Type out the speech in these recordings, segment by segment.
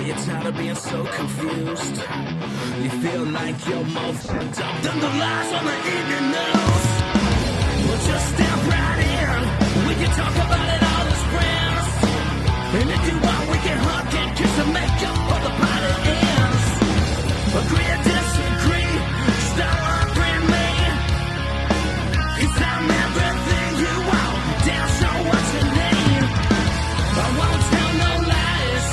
Are you tired of being so confused? You feel like you're more fucked up than the lies on the evening news. Well, just step right in. We can talk about it all as friends. And if you want, we can hug and kiss and make up for the party ends. Agree or disagree, stop offering me. 'Cause I'm everything you want, damn sure what you need. I won't tell no lies,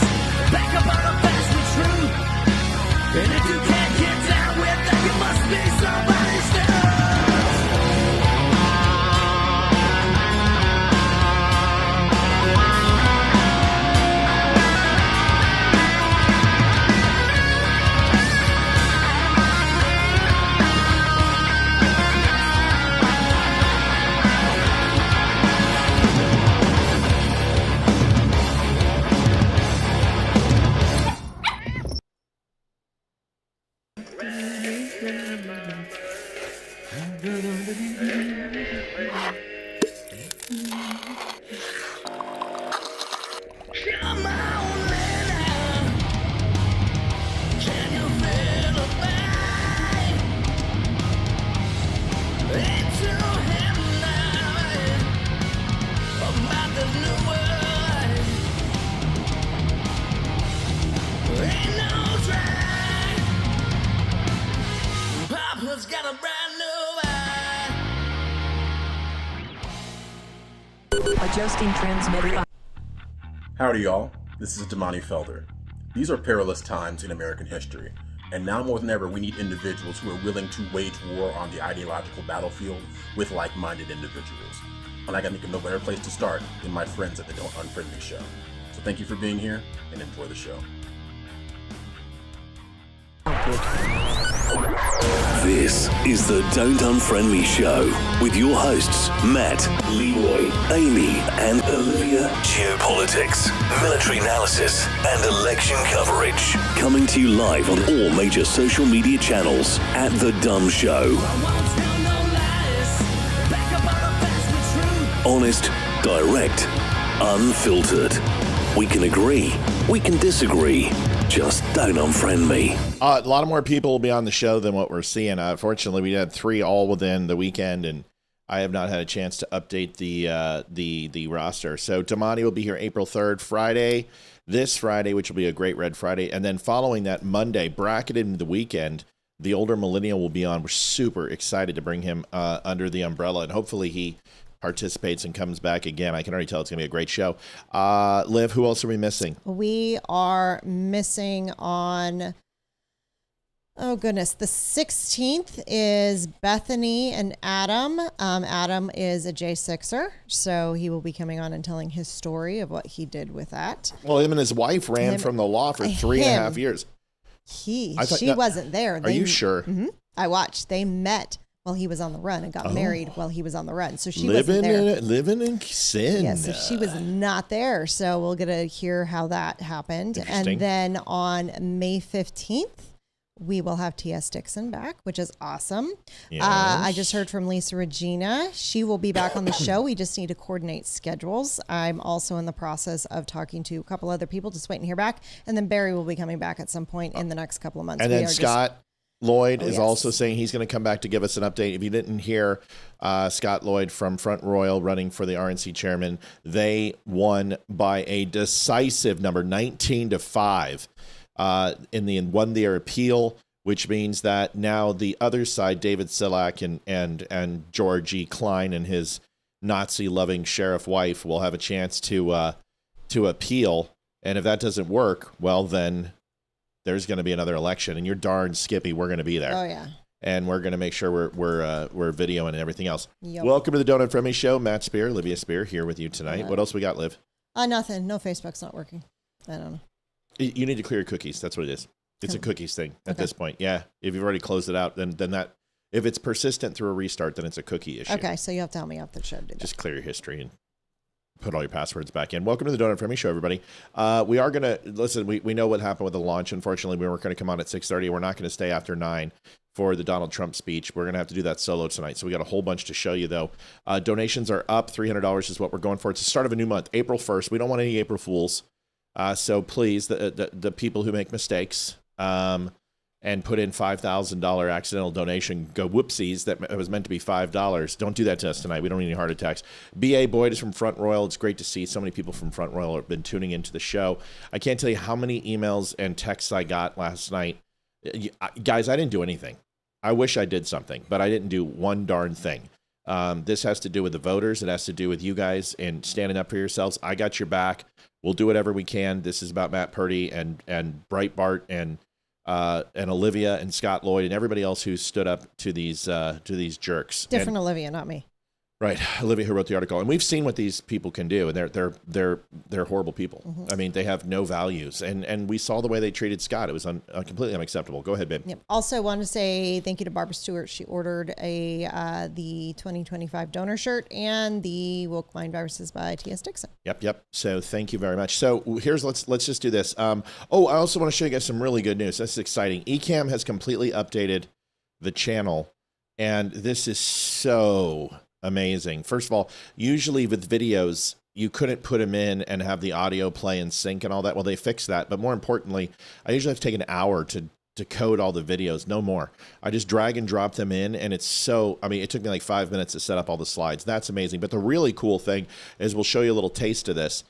back up all the facts with truth. And if you can't get down with that, you must be somebody's new. Come on, man. Can you feel the pain? Into him now. About this new world. Ain't no train. Papa's got a brand new eye. Adjusting transmitter. Howdy, y'all. This is Damani Felder. These are perilous times in American history, and now more than ever, we need individuals who are willing to wage war on the ideological battlefield with like-minded individuals. And I can think of no better place to start than my friends at the Don't Unfriend Me show. So thank you for being here, and enjoy the show. This is the Don't Unfriend Me show with your hosts Matt, Leroy, Amy, and Olivia. Geopolitics, military analysis, and election coverage. Coming to you live on all major social media channels at The Dumb Show. Honest, direct, unfiltered. We can agree, we can disagree. Just don't unfriend me. A lot of more people will be on the show than what we're seeing. Fortunately, we had 3 all within the weekend, and I have not had a chance to update the roster. So Damani will be here April 3rd, Friday, this Friday, which will be a great Red Friday. And then following that Monday, bracketed into the weekend, the older millennial will be on. We're super excited to bring him under the umbrella, and hopefully he participates and comes back again. I can already tell it's going to be a great show. Liv, who else are we missing? We are missing on, oh goodness, the 16th is Bethany and Adam. Adam is a J6er, so he will be coming on and telling his story of what he did with that. Well, him and his wife ran from the law for 3.5 years. She wasn't there. Are you sure? Mm-hmm. I watched. They met while he was on the run and got married while he was on the run. So she wasn't there. Living in sin. Yeah, so she was not there. So we'll get to hear how that happened. And then on May 15th, we will have T.S. Dixon back, which is awesome. Yes. I just heard from Lisa Regina. She will be back on the show. We just need to coordinate schedules. I'm also in the process of talking to a couple other people, just waiting to hear back. And then Barry will be coming back at some point in the next couple of months. And then Scott Lloyd is also saying he's going to come back to give us an update. If you didn't hear, Scott Lloyd from Front Royal running for the RNC chairman, they won by a decisive number, 19-5, won their appeal, which means that now the other side, David Silak and George E. Klein and his Nazi-loving sheriff wife will have a chance to appeal. And if that doesn't work, well, then there's going to be another election, and you're darn Skippy, we're going to be there. Oh, yeah. And we're going to make sure we're videoing and everything else. Yep. Welcome to the Don't Unfriend Me show. Matt Spear, Olivia Spear here with you tonight. What else we got, Liv? Nothing. No, Facebook's not working. I don't know. You need to clear your cookies. That's what it is. It's a cookies thing at this point. Yeah. If you've already closed it out, then that, if it's persistent through a restart, then it's a cookie issue. Okay, so you have to help me out the show to do that. Just clear your history and put all your passwords back in. Welcome to the Don't Unfriend Me show, everybody. We are going to, listen, we know what happened with the launch. Unfortunately, we weren't going to come on at 6:30. We're not going to stay after 9 for the Donald Trump speech. We're going to have to do that solo tonight. So we got a whole bunch to show you, though. Donations are up. $300 is what we're going for. It's the start of a new month, April 1st. We don't want any April Fools. So please, the people who make mistakes and put in $5,000 accidental donation, go whoopsies, that was meant to be $5. Don't do that to us tonight. We don't need any heart attacks. B.A. Boyd is from Front Royal. It's great to see so many people from Front Royal have been tuning into the show. I can't tell you how many emails and texts I got last night. Guys, I didn't do anything. I wish I did something, but I didn't do one darn thing. This has to do with the voters. It has to do with you guys and standing up for yourselves. I got your back. We'll do whatever we can. This is about Matt Purdy and Breitbart and Olivia and Scott Lloyd and everybody else who stood up to these jerks. Different Olivia, not me. Right, Olivia, who wrote the article, and we've seen what these people can do, and they're horrible people. I mean, they have no values, and we saw the way they treated Scott. It was completely unacceptable. Go ahead, babe. Yep. Also, want to say thank you to Barbara Stewart. She ordered the 2025 donor shirt and the Woke Mind Viruses by T.S. Dixon. Yep. So thank you very much. So let's just do this. I also want to show you guys some really good news. This is exciting. Ecamm has completely updated the channel, and this is so amazing. First of all, usually with videos, you couldn't put them in and have the audio play and sync and all that. Well, they fixed that. But more importantly, I usually have to take an hour to code all the videos. No more. I just drag and drop them in, and it took me like 5 minutes to set up all the slides. That's amazing. But the really cool thing is we'll show you a little taste of this.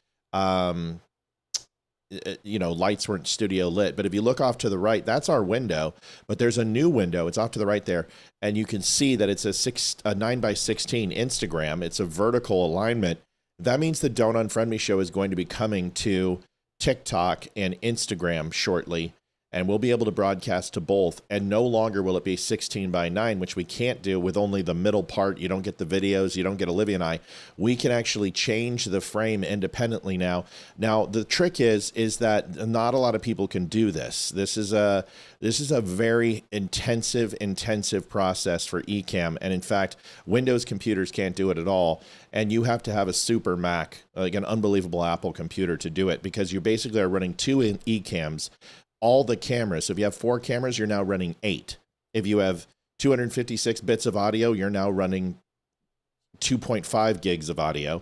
Lights weren't studio lit, but if you look off to the right, that's our window, but there's a new window. It's off to the right there. And you can see that it's a 9:16 Instagram. It's a vertical alignment. That means the Don't Unfriend Me show is going to be coming to TikTok and Instagram shortly. And we'll be able to broadcast to both. And no longer will it be 16:9, which we can't do with only the middle part. You don't get the videos. You don't get Olivia and I. We can actually change the frame independently now. Now, the trick is that not a lot of people can do this. This is a very intensive process for Ecamm. And in fact, Windows computers can't do it at all. And you have to have a super Mac, like an unbelievable Apple computer to do it, because you basically are running two Ecams. All the cameras. So if you have 4 cameras, you're now running 8. If you have 256 bits of audio, you're now running 2.5 gigs of audio.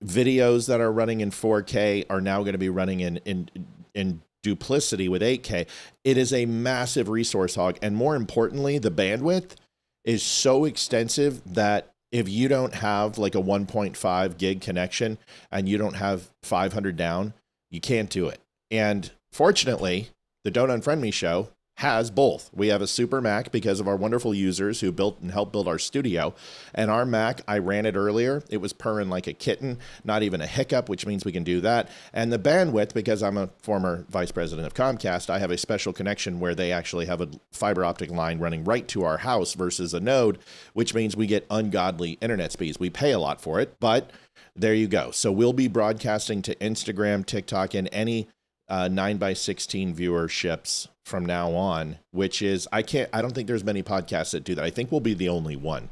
Videos that are running in 4K are now going to be running in duplicity with 8K. It is a massive resource hog. And more importantly, the bandwidth is so extensive that if you don't have like a 1.5 gig connection and you don't have 500 down, you can't do it. And fortunately, the Don't Unfriend Me show has both. We have a super Mac because of our wonderful users who built and helped build our studio. And our Mac, I ran it earlier. It was purring like a kitten, not even a hiccup, which means we can do that. And the bandwidth, because I'm a former vice president of Comcast, I have a special connection where they actually have a fiber optic line running right to our house versus a node, which means we get ungodly internet speeds. We pay a lot for it, but there you go. So we'll be broadcasting to Instagram, TikTok, and any 9:16 viewerships from now on, which is, I don't think there's many podcasts that do that. I think we'll be the only one.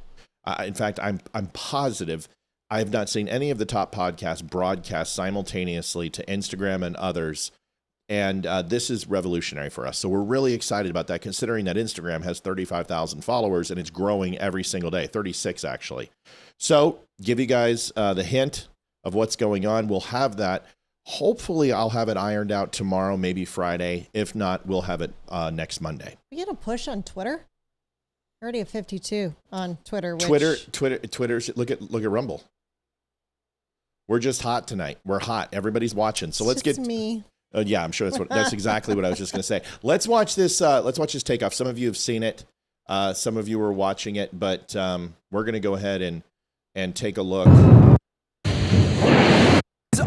In fact, I'm positive I have not seen any of the top podcasts broadcast simultaneously to Instagram and others. And this is revolutionary for us. So we're really excited about that, considering that Instagram has 35,000 followers and it's growing every single day, 36 actually. So give you guys the hint of what's going on. We'll have that. Hopefully, I'll have it ironed out tomorrow, maybe Friday. If not, we'll have it next Monday. We get a push on Twitter. We're already at 52 on Twitter. Twitter. Look at Rumble. We're just hot tonight. We're hot. Everybody's watching. So let's get me. Yeah, I'm sure that's exactly what I was just going to say. Let's watch this. Let's watch this takeoff. Some of you have seen it. Some of you are watching it, but we're going to go ahead and take a look.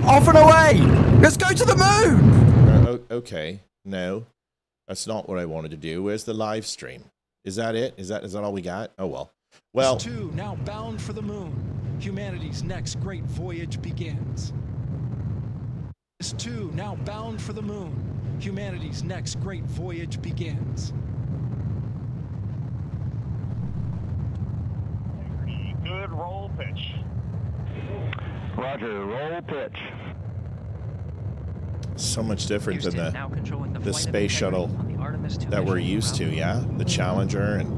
Off and away! Let's go to the moon! Okay, no, that's not what I wanted to do. Where's the live stream? Is that it? Is that all we got? Oh well. Well, Two now bound for the moon. Humanity's next great voyage begins. Two now bound for the moon. Humanity's next great voyage begins. Good roll pitch. Roger, roll pitch. So much different than the space shuttle that we're used to, yeah? The Challenger, and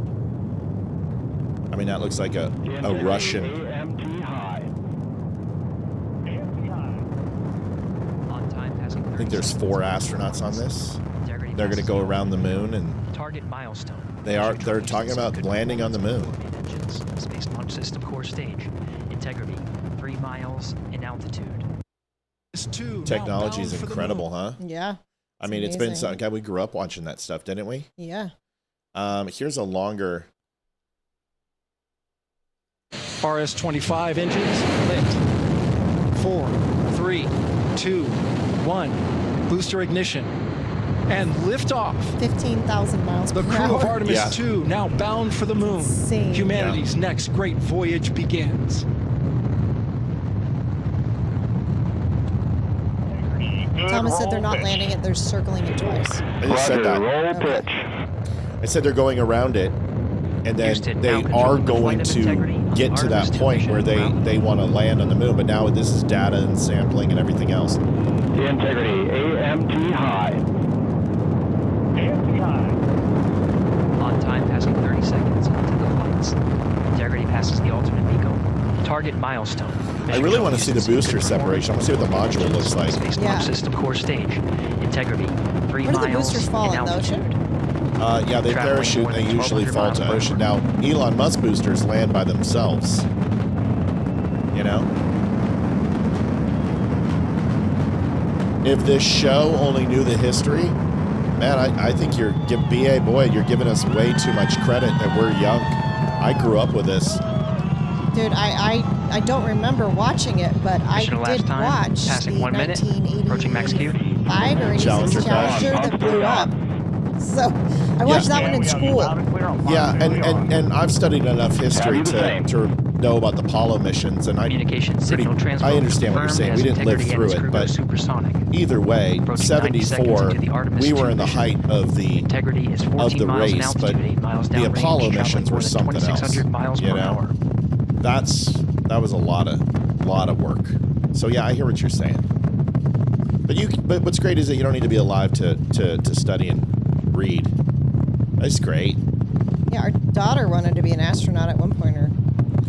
I mean, that looks like a Russian. AMT high. AMT high. On time passing I think there's 4 astronauts on this. They're going to go around the moon, and target milestone. they're talking about landing on the moon. Space launch system core stage. Integrity 3 miles in altitude. Technology is incredible, huh? Yeah. I mean, amazing. it's been God, we grew up watching that stuff, didn't we? Yeah. Here's a longer. RS-25 engines lit. 4, 3, 2, 1. Booster ignition. And liftoff. 15,000 miles per The crew hour. of Artemis 2 now bound for the moon. Insane. Humanity's next great voyage begins. Thomas said they're not landing it, they're circling it twice. I just said that. Roll pitch. I said they're going around it, and then they are going to get to that point where they want to land on the moon. But now this is data and sampling and everything else. Integrity, AMT high. AMT high. On time, passing 30 seconds into the flights. Integrity passes the alternate beacon. Target milestone. I really want to see the booster separation. I want to see what the module looks like. Space launch system core stage. Integrity 3 Where do the miles boosters fall in in the altitude. ocean? Yeah, they Traveling parachute. more They than usually 1,200 fall miles to per ocean. hour. Now, Elon Musk boosters land by themselves. You know? If this show only knew the history, man, I think you're BA Boyd, you're giving us way too much credit that we're young. I grew up with this. Dude, I don't remember watching it, but Mission I did last time, watch passing the 1 minute, approaching max Q. 1985 or 86 Challenger crash. Challenger that blew up. So I watched that one in school. Yeah, and I've studied enough history Yeah, to know about the Apollo missions, and I understand what you're saying. We didn't live through it, but either way, 74, we were in the height of the race, but the Apollo missions were something else. You know, that was a lot of work. So yeah, I hear what you're saying. But what's great is that you don't need to be alive to study and read. That's great. Yeah, our daughter wanted to be an astronaut at one point or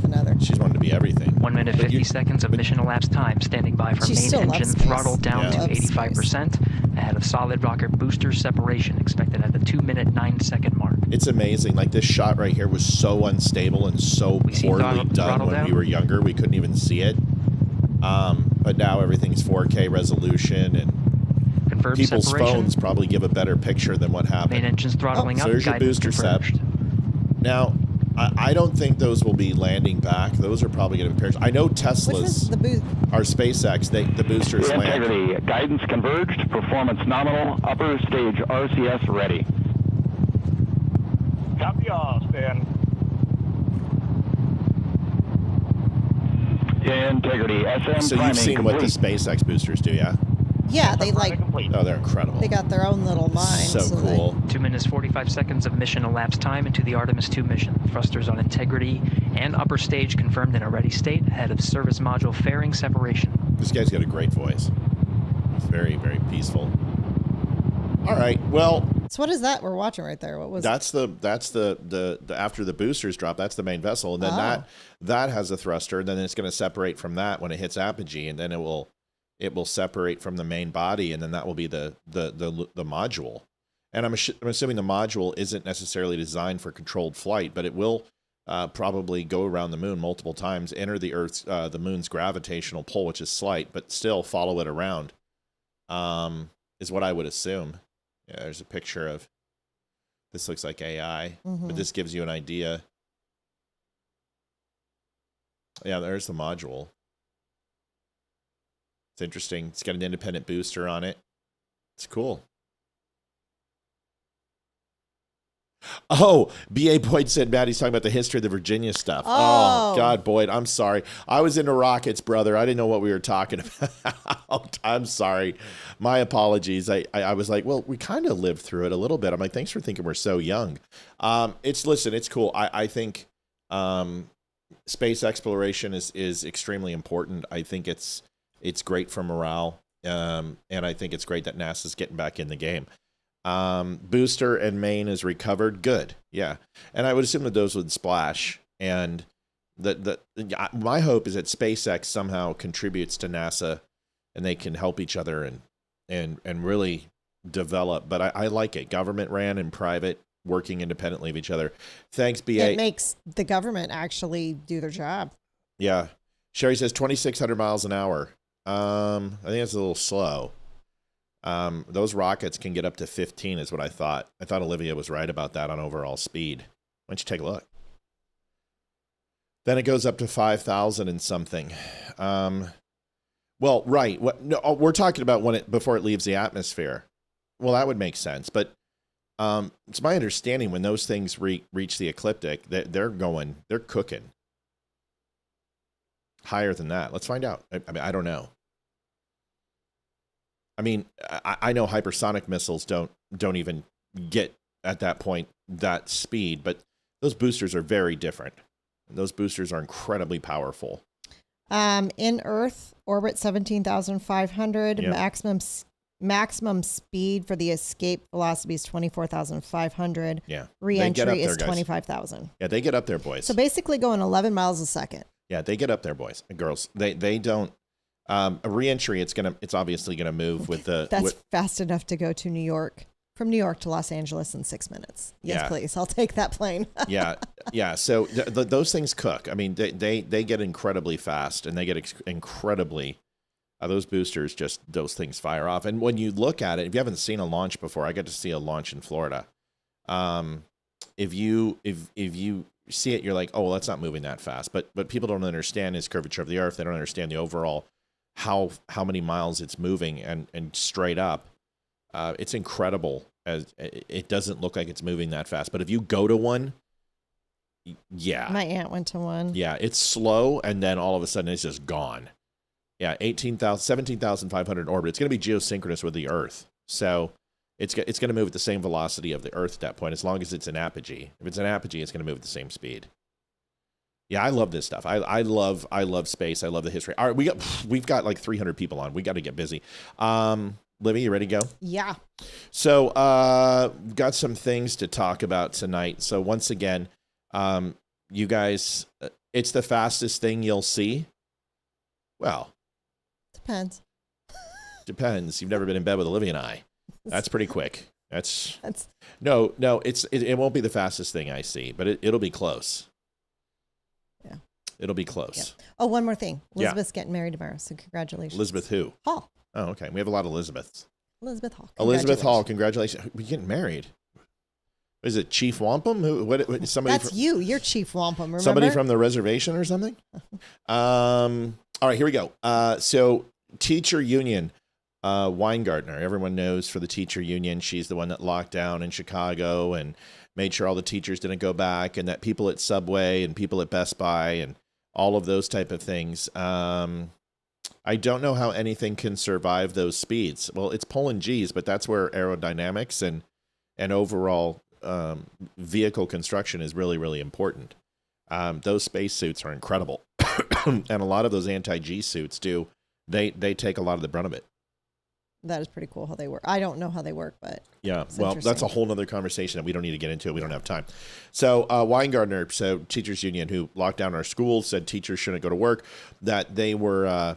another. She's wanted to be everything. 1 minute 50 seconds of mission elapsed time, standing by for She main still loves engine space. throttle down to Loves 85%, ahead of solid rocket booster separation expected at the 2-minute 9-second mark. It's amazing. Like this shot right here was so unstable and so poorly done when we were younger. We couldn't even see it. But now everything's 4K resolution, and Confirmed people's separation. phones probably give a better picture than what happened. Main engine's throttling so up. there's your Guidance booster set. confirmed. Now, I don't think those will be landing back. Those are probably going to be parachuted. I know Tesla's, our SpaceX, the boosters land. Integrity, guidance converged, performance nominal, upper stage RCS ready. Copy all, Stan. Integrity, SM So you've seen what the SpaceX boosters do, yeah? Yeah, they Oh, they're incredible. they got their own little mind. So cool. 2 minutes 45 seconds of mission elapsed time into the Artemis 2 mission. Thrusters on Integrity and upper stage confirmed in a ready state ahead of service module fairing separation. This guy's got a great voice. He's very, very peaceful. All right, well, So what is that we're watching right there? What was that's the after the boosters drop, that's the main vessel, and then that has a thruster, and then it's going to separate from that when it hits apogee, and then it will separate from the main body, and then that will be the module. And I'm assuming the module isn't necessarily designed for controlled flight, but it will probably go around the moon multiple times, enter the moon's gravitational pull, which is slight, but still follow it around. Is what I would assume. Yeah, there's a picture of this. Looks like AI, but this gives you an idea. Yeah, there's the module. It's interesting. It's got an independent booster on it. It's cool. Oh, B.A. Boyd said Maddie's talking about the history of the Virginia stuff. Oh, God, Boyd, I'm sorry. I was into rockets, brother. I didn't know what we were talking about. I'm sorry. My apologies. I was like, well, we kind of lived through it a little bit. I'm like, thanks for thinking we're so young. It's cool. I think space exploration is extremely important. I think it's great for morale. And I think it's great that NASA's getting back in the game. Booster and main is recovered. Good. Yeah. And I would assume that those would splash. And my hope is that SpaceX somehow contributes to NASA and they can help each other and and really develop. But I like it. Government ran and private working independently of each other. Thanks, BA. It makes the government actually do their job. Yeah. Sherry says 2,600 miles an hour. I think that's a little slow. Those rockets can get up to 15 is what I thought. I thought Olivia was right about that on overall speed. Why don't you take a look? Then it goes up to 5,000 and something. Well, right. No, we're talking about before it leaves the atmosphere. Well, that would make sense. But it's my understanding when those things reach the ecliptic, they're cooking. Higher than that. Let's find out. I mean, I don't know. I mean, I know hypersonic missiles don't even get at that point that speed, but those boosters are very different. Those boosters are incredibly powerful. In Earth orbit 17,500. Yep. Maximum speed for the escape velocity is 24,500. Yeah. Re-entry is 25,000. Yeah, they get up there, boys. So basically going 11 miles a second. Yeah, they get up there, boys and girls. They don't. A re-entry, it's obviously gonna move with the. That's fast enough to go to New York, from New York to Los Angeles in 6 minutes. Yes, please. I'll take that plane. Yeah. So those things cook. I mean, they get incredibly fast, and they get incredibly. Those boosters, just those things fire off. And when you look at it, if you haven't seen a launch before, I got to see a launch in Florida. If you see it, you're like, oh, well, that's not moving that fast. But people don't understand its curvature of the Earth. They don't understand the overall how many miles it's moving and straight up. It's incredible. As it doesn't look like it's moving that fast. But if you go to one, yeah, my aunt went to one. Yeah, it's slow, and then all of a sudden it's just gone. Yeah, 17,500 orbit. It's going to be geosynchronous with the Earth, so it's going to move at the same velocity of the Earth at that point, as long as it's an apogee. If it's an apogee, it's going to move at the same speed. Yeah, I love this stuff. I love space. I love the history. All right, we've got like 300 people on. We got to get busy. Livy, you ready to go? Yeah. So, got some things to talk about tonight. So once again, you guys, it's the fastest thing you'll see. Well, depends. You've never been in bed with Olivia and I. That's pretty quick. That's no. It won't be the fastest thing I see, but it'll be close. Yeah, it'll be close. Yeah. Oh, one more thing. Elizabeth's getting married tomorrow, so congratulations. Elizabeth who? Hall. Oh, okay. We have a lot of Elizabeths. Elizabeth Hall. Elizabeth Hall. Congratulations. We're getting married. Is it Chief Wampum? What somebody? That's you. You're Chief Wampum. Remember? Somebody from the reservation or something? All right, here we go. So teacher union, Weingartner. Everyone knows for the teacher union, she's the one that locked down in Chicago and made sure all the teachers didn't go back, and that people at Subway and people at Best Buy and all of those type of things. I don't know how anything can survive those speeds. Well, it's pulling G's, but that's where aerodynamics and overall vehicle construction is really, really important. Those spacesuits are incredible. And a lot of those anti-G suits they take a lot of the brunt of it. That is pretty cool how they work. I don't know how they work, but yeah, well, that's a whole nother conversation that we don't need to get into. We don't have time. So Weingartner, so teachers union who locked down our schools, said teachers shouldn't go to work, that they were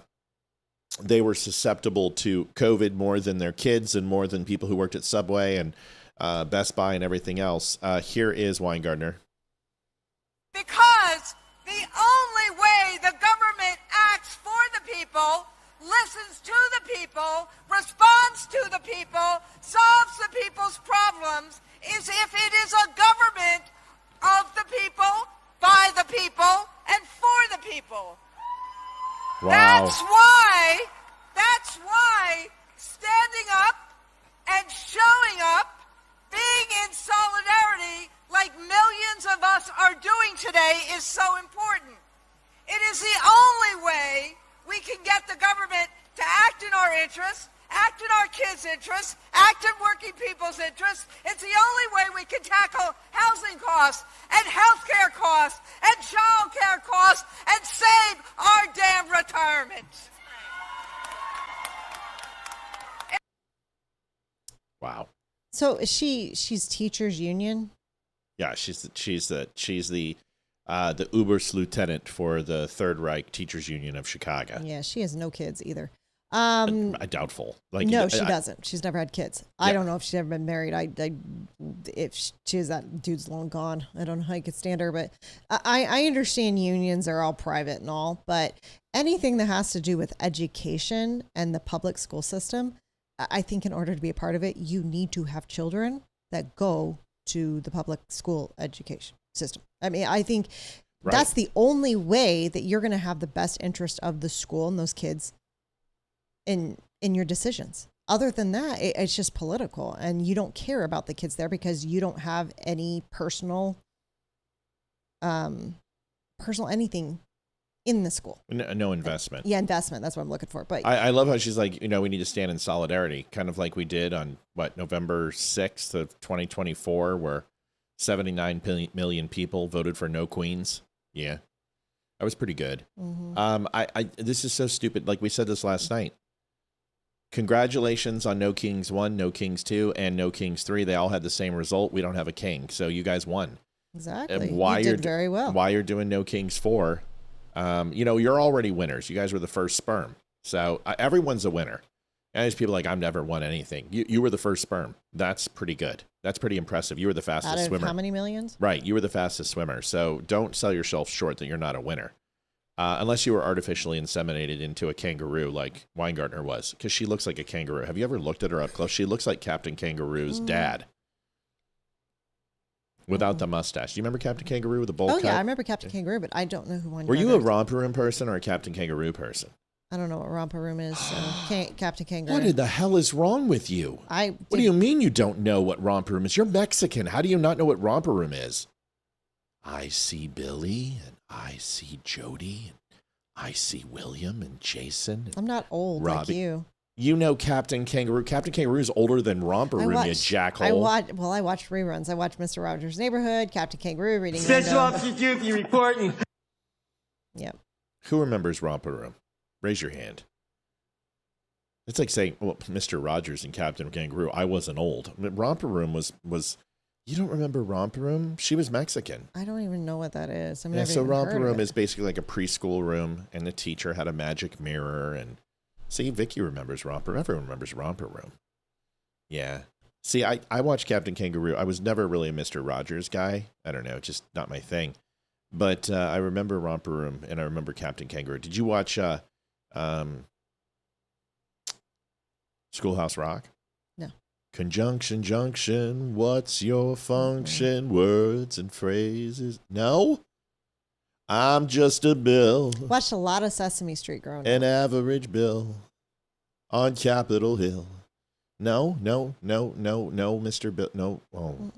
susceptible to COVID more than their kids and more than people who worked at Subway and Best Buy and everything else. Here is Weingartner. Because the only way the government acts for the people, listens to the people, responds to the people, solves the people's problems, is if it is a government of the people, by the people, and for the people. Wow. That's why standing up and showing up, being in solidarity like millions of us are doing today is so important. It is the only way we can get the government to act in our interests, act in our kids' interests, act in working people's interests. It's the only way we can tackle housing costs and healthcare costs and child care costs and save our damn retirement. Wow. So is she's teachers union? Yeah, she's the Oberst lieutenant for the Third Reich Teachers Union of Chicago. Yeah, she has no kids either. Doubtful. Like, no, she doesn't. She's never had kids. Yeah. I don't know if she's ever been married. If she's that dude's long gone. I don't know how you could stand her, but I understand unions are all private and all, but anything that has to do with education and the public school system, I think in order to be a part of it, you need to have children that go to the public school education system. I mean, I think that's the only way that you're going to have the best interest of the school and those kids in your decisions. Other than that, it's just political, and you don't care about the kids there because you don't have any personal anything in the school. No investment. Yeah, investment. That's what I'm looking for. But I love how she's like, we need to stand in solidarity, kind of like we did on November 6th of 2024, where 79 million people voted for no queens. Yeah, that was pretty good. Mm-hmm. This is so stupid. Like we said this last night. Congratulations on No Kings 1, No Kings 2, and No Kings 3. They all had the same result. We don't have a king, so you guys won. Exactly. You did very well. Why you're doing No Kings 4, you're already winners. You guys were the first sperm. So everyone's a winner. And there's people like, I've never won anything. You were the first sperm. That's pretty good. That's pretty impressive. You were the fastest swimmer. How many millions? Right. You were the fastest swimmer. So don't sell yourself short that you're not a winner. Unless you were artificially inseminated into a kangaroo like Weingartner was, because she looks like a kangaroo. Have you ever looked at her up close? She looks like Captain Kangaroo's dad without the mustache. Do you remember Captain Kangaroo with the bowl cut? Yeah, I remember Captain Kangaroo, but I don't know who Weingartner Were you a Romper Room person or a Captain Kangaroo person? I don't know what Romper Room is. Captain Kangaroo. What the hell is wrong with you? What do you mean you don't know what Romper Room is? You're Mexican. How do you not know what Romper Room is? I see Billy, and I see Jody, and I see William and Jason. I'm not old Robbie. like you. You know Captain Kangaroo. Captain Kangaroo is older than Romper Room, you jackhole. I watched reruns. I watched Mr. Rogers' Neighborhood, Captain Kangaroo, Reading Central Officer Dupey reporting. Yep. Who remembers Romper Room? Raise your hand. It's like saying, well, Mr. Rogers and Captain Kangaroo. I wasn't old. Romper Room was. You don't remember Romper Room? She was Mexican. I don't even know what that is. So Romper Room is basically like a preschool room, and the teacher had a magic mirror. And see, Vicky remembers Romper. Everyone remembers Romper Room. Yeah. See, I watched Captain Kangaroo. I was never really a Mr. Rogers guy. I don't know, just not my thing. But I remember Romper Room, and I remember Captain Kangaroo. Did you watch Schoolhouse Rock? No. Conjunction, junction, what's your function? Words and phrases. No? I'm just a bill. Watched a lot of Sesame Street growing up. An average bill on Capitol Hill. No, Mr. Bill. No. Oh,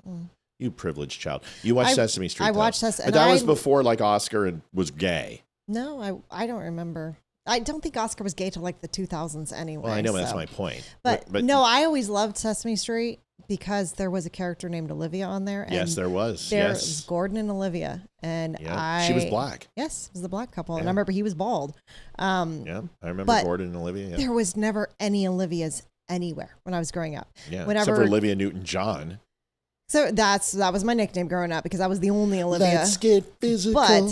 you privileged child. You watched Sesame Street. I watched Sesame Street. But that was before like Oscar was gay. No, I don't remember. I don't think Oscar was gay till like the 2000s anyway. Well, I know, that's my point. But no, I always loved Sesame Street because there was a character named Olivia on there. And yes, there was. There was Gordon and Olivia. And she was black. Yes, it was the black couple. Yeah. I remember he was bald. I remember Gordon and Olivia. Yeah. There was never any Olivias anywhere when I was growing up. Yeah, except for Olivia Newton-John. So that was my nickname growing up because I was the only Olivia. Let's get physical. But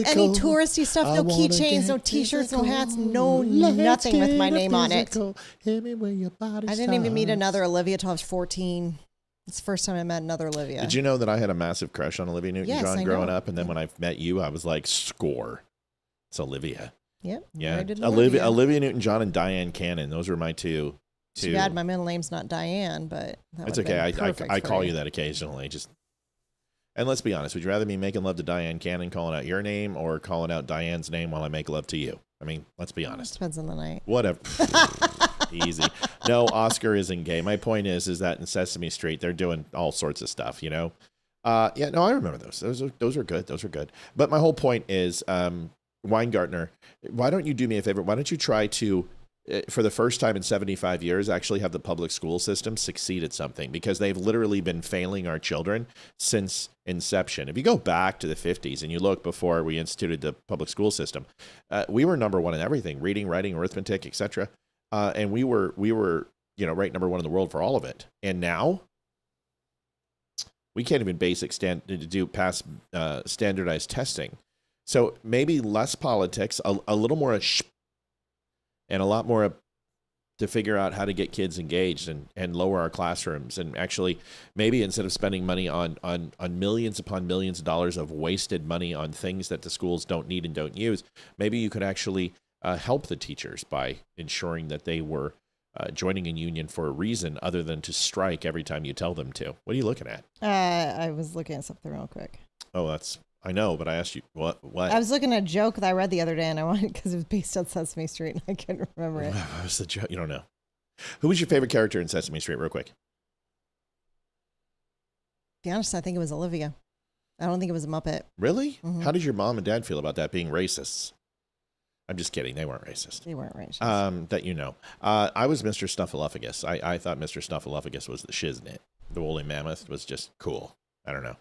any touristy stuff, no keychains, no T-shirts, no hats, nothing with my name on it. I didn't even meet another Olivia till I was 14. It's the first time I met another Olivia. Did you know that I had a massive crush on Olivia Newton-John growing up? And then when I met you, I was like, score. It's Olivia. Yep. Yeah. Olivia Newton-John and Diane Cannon. Those were my two. Too bad my middle name's not Diane, but it's okay. I call you that occasionally. And let's be honest. Would you rather me making love to Diane Cannon, calling out your name, or calling out Diane's name while I make love to you? I mean, let's be honest. Depends on the night. Whatever. Easy. No, Oscar isn't gay. My point is that in Sesame Street they're doing all sorts of stuff. I remember those. Those are good. Those are good. But my whole point is, Weingartner, why don't you do me a favor? Why don't you try to, for the first time in 75 years, actually have the public school system succeed at something, because they've literally been failing our children since inception. If you go back to the 50s and you look before we instituted the public school system, we were number one in everything: reading, writing, arithmetic, etc. And we were ranked number one in the world for all of it. And now we can't even pass standardized testing. So maybe less politics, a little more and a lot more to figure out how to get kids engaged and lower our classrooms. And actually, maybe instead of spending money on millions upon millions of dollars of wasted money on things that the schools don't need and don't use, maybe you could actually help the teachers by ensuring that they were joining a union for a reason other than to strike every time you tell them to. What are you looking at? I was looking at something real quick. Oh, I know, but I asked you what? I was looking at a joke that I read the other day, and I wanted because it was based on Sesame Street, and I couldn't remember it. What was the joke? You don't know. Who was your favorite character in Sesame Street, real quick? To be honest, I think it was Olivia. I don't think it was a Muppet. Really? Mm-hmm. How did your mom and dad feel about that being racists? I'm just kidding. They weren't racist. They weren't racist. That you know. I was Mr. Snuffleupagus. I thought Mr. Snuffleupagus was the shiznit. The woolly mammoth was just cool. I don't know.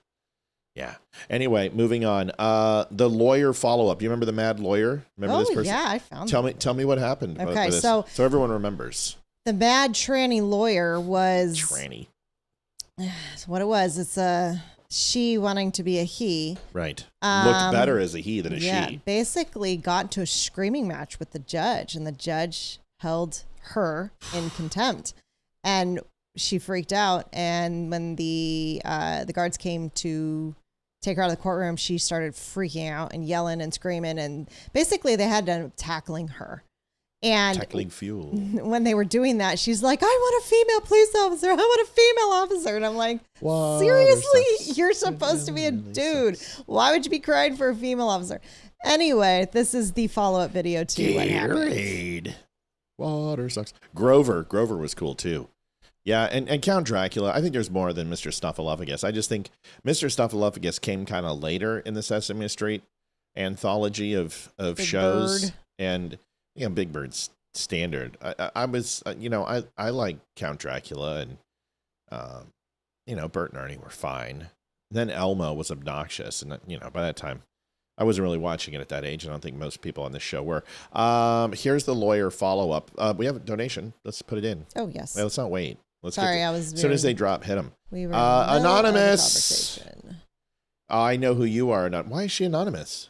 Yeah. Anyway, moving on. The lawyer follow-up. You remember the mad lawyer? Remember this person? Yeah, I found Tell me what happened. Okay, with this, so everyone remembers. The mad tranny lawyer was... Tranny. What it was. It's a she wanting to be a he. Right. Looked better as a he than a she. Basically got into a screaming match with the judge, and the judge held her in contempt. And she freaked out, and when the guards came to take her out of the courtroom, she started freaking out and yelling and screaming, and basically they had to end up tackling her. And tackling fuel. When they were doing that, she's like, I want a female police officer. I want a female officer. And I'm like, seriously? You're supposed to be a dude. Why would you be crying for a female officer? Anyway, this is the follow-up video to what happened. Water sucks. Grover was cool too. Yeah, and Count Dracula, I think there's more than Mr. Snuffleupagus. I just think Mr. Snuffleupagus came kind of later in the Sesame Street anthology of Big shows. Bird. And Big Bird's standard. I was, I like Count Dracula, and, Bert and Ernie were fine. Then Elmo was obnoxious, and, by that time, I wasn't really watching it at that age. I don't think most people on this show were. Here's the lawyer follow-up. We have a donation. Let's put it in. Oh, yes. Let's not wait. As soon as they drop, hit them. We were anonymous. I know who you are. Why is she anonymous?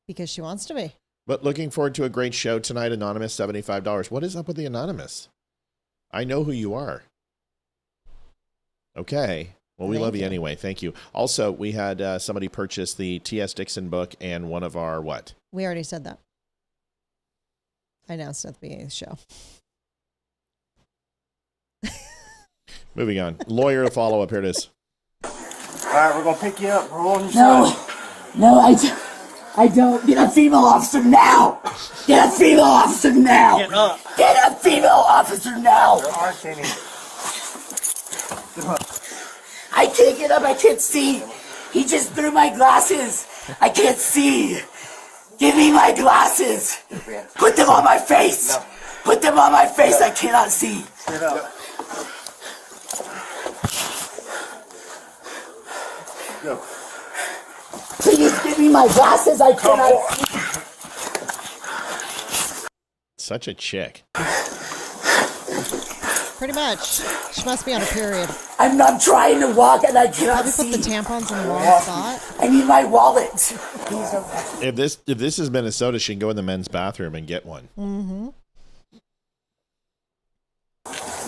Because she wants to be. But looking forward to a great show tonight. Anonymous, $75. What is up with the anonymous? I know who you are. Okay. Well, we love you anyway. Thank you. Also, we had somebody purchase the T.S. Dixon book and one of our what? We already said that. I announced at the beginning of the show. Moving on. Lawyer follow-up. Here it is. All right, we're going to pick you up. We're on your side. No, I don't. Get a female officer now. Get a female officer now. Get up. Get a female officer now. All right, Kenny. I can't get up. I can't see. He just threw my glasses. I can't see. Give me my glasses. Put them on my face. No. Put them on my face. I cannot see. Get up. Go. Please give me my glasses. I cannot see. Such a chick. Pretty much. She must be on a period. I'm not trying to walk and I cannot see. Probably put the tampons in the wrong spot. I need my wallet. If this is Minnesota, she can go in the men's bathroom and get one. Mm-hmm.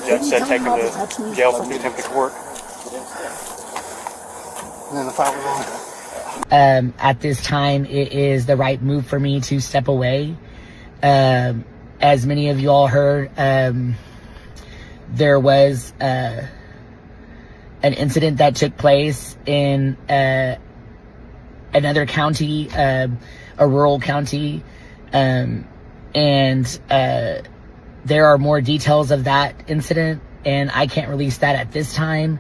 Judge said take him to jail for contempt of court. And then the file was on. At this time, it is the right move for me to step away. As many of you all heard, there was an incident that took place in another county, a rural county, and there are more details of that incident, and I can't release that at this time.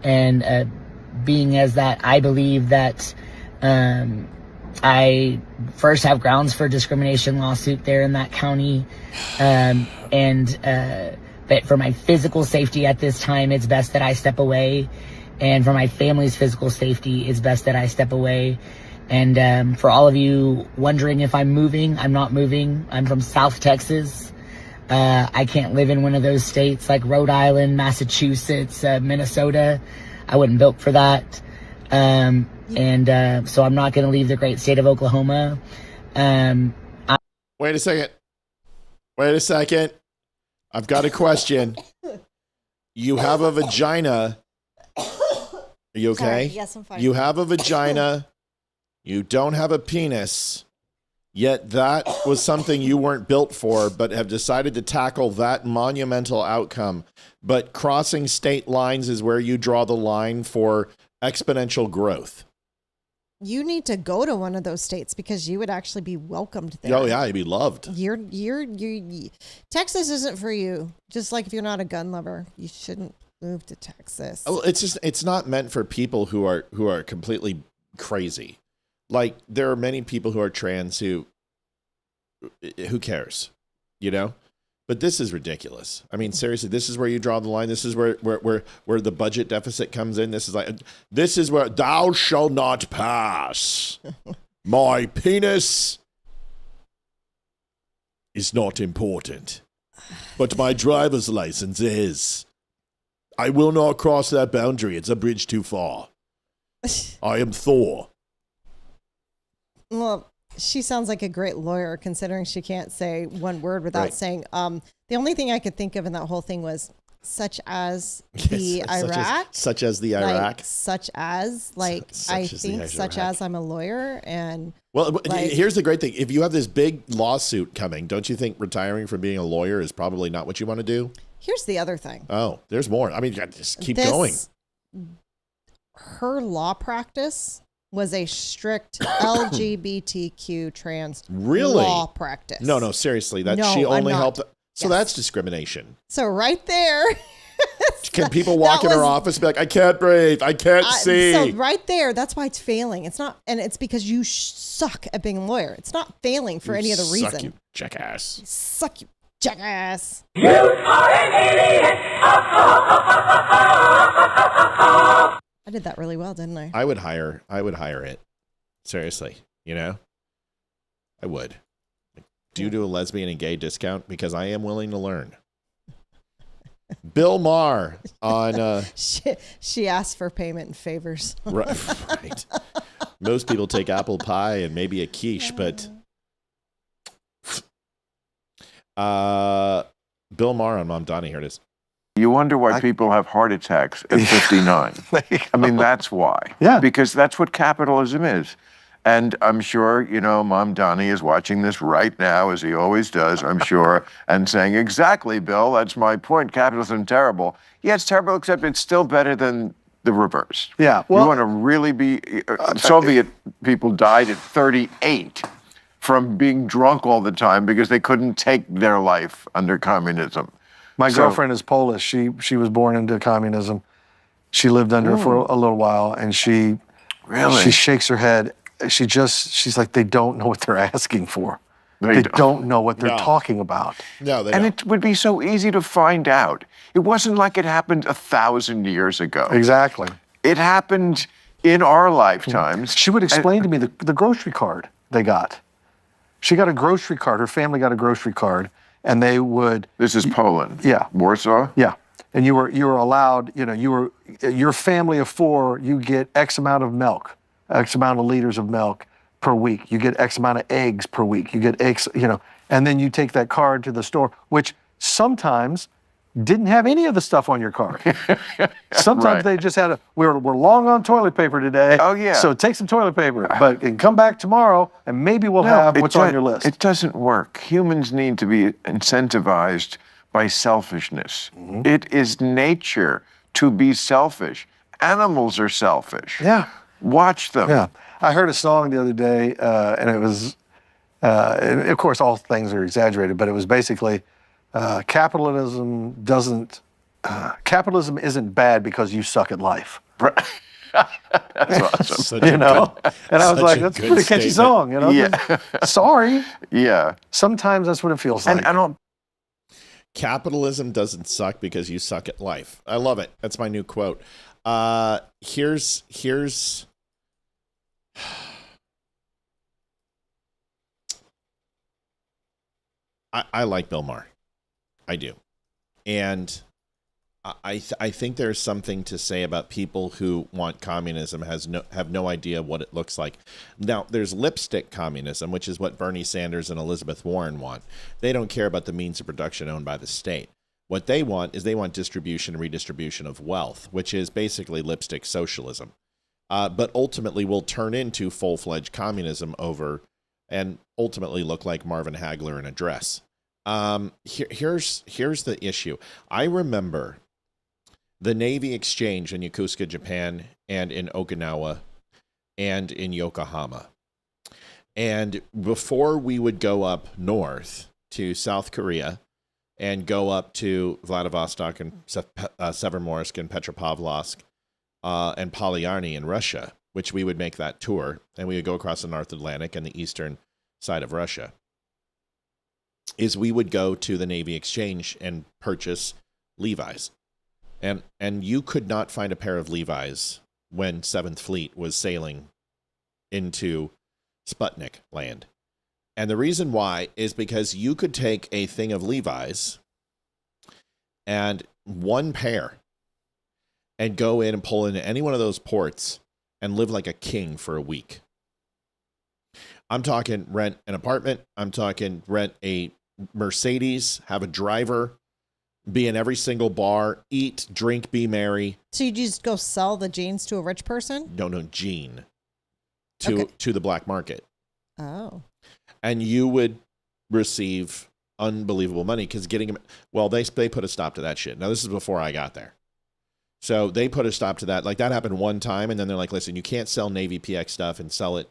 And being as that, I believe that I first have grounds for discrimination lawsuit there in that county, but for my physical safety at this time, it's best that I step away. And for my family's physical safety, it's best that I step away. And for all of you wondering if I'm moving, I'm not moving. I'm from South Texas. I can't live in one of those states like Rhode Island, Massachusetts, Minnesota. I wasn't built for that. So I'm not going to leave the great state of Oklahoma. Wait a second. I've got a question. You have a vagina. Are you okay? Sorry. Yes, I'm fine. You have a vagina. You don't have a penis. Yet that was something you weren't built for, but have decided to tackle that monumental outcome. But crossing state lines is where you draw the line for exponential growth. You need to go to one of those states because you would actually be welcomed there. Oh yeah, you'd be loved. Texas isn't for you. Just like if you're not a gun lover, you shouldn't move to Texas. Oh, it's not meant for people who are completely crazy. Like there are many people who are trans who cares, you know? But this is ridiculous. I mean, seriously, this is where you draw the line. This is where the budget deficit comes in. This is where thou shalt not pass. My penis is not important, but my driver's license is. I will not cross that boundary. It's a bridge too far. I am Thor. Well, she sounds like a great lawyer considering she can't say one word without saying, the only thing I could think of in that whole thing was such as the Iraq. Such as the Iraq. Such as I'm a lawyer. And well, here's the great thing. If you have this big lawsuit coming, don't you think retiring from being a lawyer is probably not what you want to do? Here's the other thing. Oh, there's more. I mean, just keep going. Her law practice was a strict LGBTQ trans law practice. No, seriously. She only helped. So that's discrimination. So right there. Can people walk in her office and be like, I can't breathe, I can't see? So right there, that's why it's failing. It's not, and it's because you suck at being a lawyer. It's not failing for any other reason. You jackass. Suck, you jackass. You are an idiot. I did that really well, didn't I? I would hire it. Seriously, you know? I would. Do you do a lesbian and gay discount? Because I am willing to learn. Bill Maher on... she asked for payment in favors. Right. Most people take apple pie and maybe a quiche, but... Bill Maher on Mom Donnie, here it is. You wonder why people have heart attacks at 59. I mean, that's why. Yeah. Because that's what capitalism is. And I'm sure, Mom Donnie is watching this right now, as he always does, I'm sure, and saying, exactly, Bill, that's my point. Capitalism is terrible. Yeah, it's terrible, except it's still better than the reverse. Yeah. Well, you want to really be... Soviet people died at 38 from being drunk all the time because they couldn't take their life under communism. My girlfriend is Polish. She was born into communism. She lived under it for a little while, and she shakes her head. She's like, they don't know what they're asking for. They don't know what they're talking about. No, they don't. And it would be so easy to find out. It wasn't like it happened 1,000 years ago. Exactly. It happened in our lifetimes. She would explain to me the grocery card they got. She got a grocery card. Her family got a grocery card. And they would... This is Poland. Yeah. Warsaw? Yeah. And you were allowed, your family of 4, you get X amount of milk, X amount of liters of milk per week. You get X amount of eggs per week. You get X, and then you take that card to the store, which sometimes didn't have any of the stuff on your card. Sometimes they just had we're long on toilet paper today. Oh, yeah. So take some toilet paper, but come back tomorrow and maybe we'll have what's on your list. It doesn't work. Humans need to be incentivized by selfishness. Mm-hmm. It is nature to be selfish. Animals are selfish. Yeah. Watch them. Yeah. I heard a song the other day, and it was, and of course, all things are exaggerated, but it was basically, capitalism isn't bad because you suck at life. That's awesome. And I was like, that's a pretty catchy song, Yeah. Sorry. Yeah. Sometimes that's what it feels like. Capitalism doesn't suck because you suck at life. I love it. That's my new quote. Here's I like Bill Maher. I do. And I think there's something to say about people who want communism have no idea what it looks like. Now, there's lipstick communism, which is what Bernie Sanders and Elizabeth Warren want. They don't care about the means of production owned by the state. What they want is they want distribution and redistribution of wealth, which is basically lipstick socialism, but ultimately will turn into full-fledged communism over and ultimately look like Marvin Hagler in a dress. Here's the issue. I remember the Navy exchange in Yokosuka, Japan, and in Okinawa, and in Yokohama. And before we would go up north to South Korea and go up to Vladivostok and Severomorsk and Petropavlovsk and Polyarny in Russia, which we would make that tour, and we would go across the North Atlantic and the eastern side of Russia, is we would go to the Navy exchange and purchase Levi's. And you could not find a pair of Levi's when 7th Fleet was sailing into Sputnik land. And the reason why is because you could take a thing of Levi's and one pair and go in and pull into any one of those ports and live like a king for a week. I'm talking rent an apartment. I'm talking rent a Mercedes, have a driver, be in every single bar, eat, drink, be merry. So you just go sell the jeans to a rich person? No, Jean. To the black market. Oh. And you would receive unbelievable money because getting them, well, they put a stop to that shit. Now, this is before I got there. So they put a stop to that. Like, that happened one time, and then they're like, listen, you can't sell Navy PX stuff and sell it,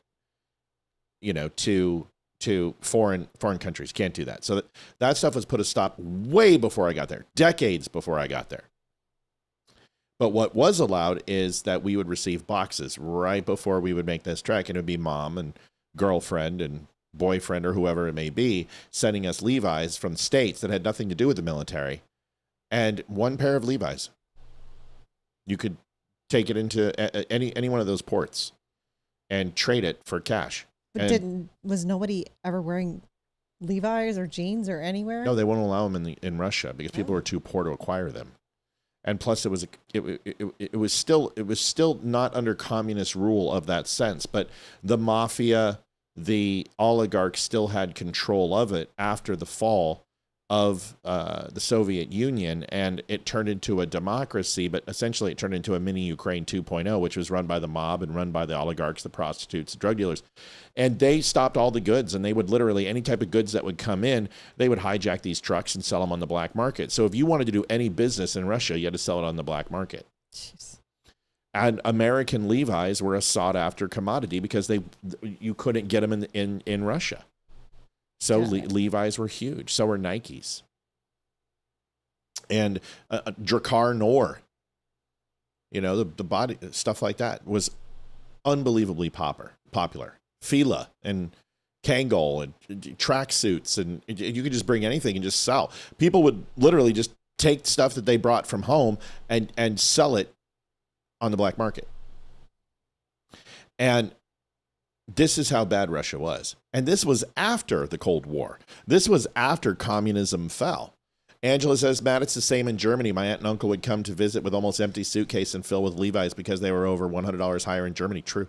to foreign countries. Can't do that. So that stuff was put a stop way before I got there, decades before I got there. But what was allowed is that we would receive boxes right before we would make this trek, and it would be mom and girlfriend and boyfriend or whoever it may be sending us Levi's from states that had nothing to do with the military, and one pair of Levi's. You could take it into any one of those ports and trade it for cash. But was nobody ever wearing Levi's or jeans or anywhere? No, they won't allow them in Russia because people were too poor to acquire them. And plus, it was still not under communist rule of that sense, but the mafia, the oligarchs still had control of it after the fall of the Soviet Union, and it turned into a democracy, but essentially it turned into a mini Ukraine 2.0, which was run by the mob and run by the oligarchs, the prostitutes, the drug dealers. And they stopped all the goods, and they would literally, any type of goods that would come in, they would hijack these trucks and sell them on the black market. So if you wanted to do any business in Russia, you had to sell it on the black market. Jeez. And American Levi's were a sought-after commodity because you couldn't get them in Russia. So Levi's were huge. So were Nikes. And Drakkar Noir, the body stuff like that was unbelievably popular. Fila and Kangol and tracksuits, and you could just bring anything and just sell. People would literally just take stuff that they brought from home and sell it on the black market. And this is how bad Russia was. And this was after the Cold War. This was after communism fell. Angela says, Matt, it's the same in Germany. My aunt and uncle would come to visit with almost empty suitcase and fill with Levi's because they were over $100 higher in Germany. True.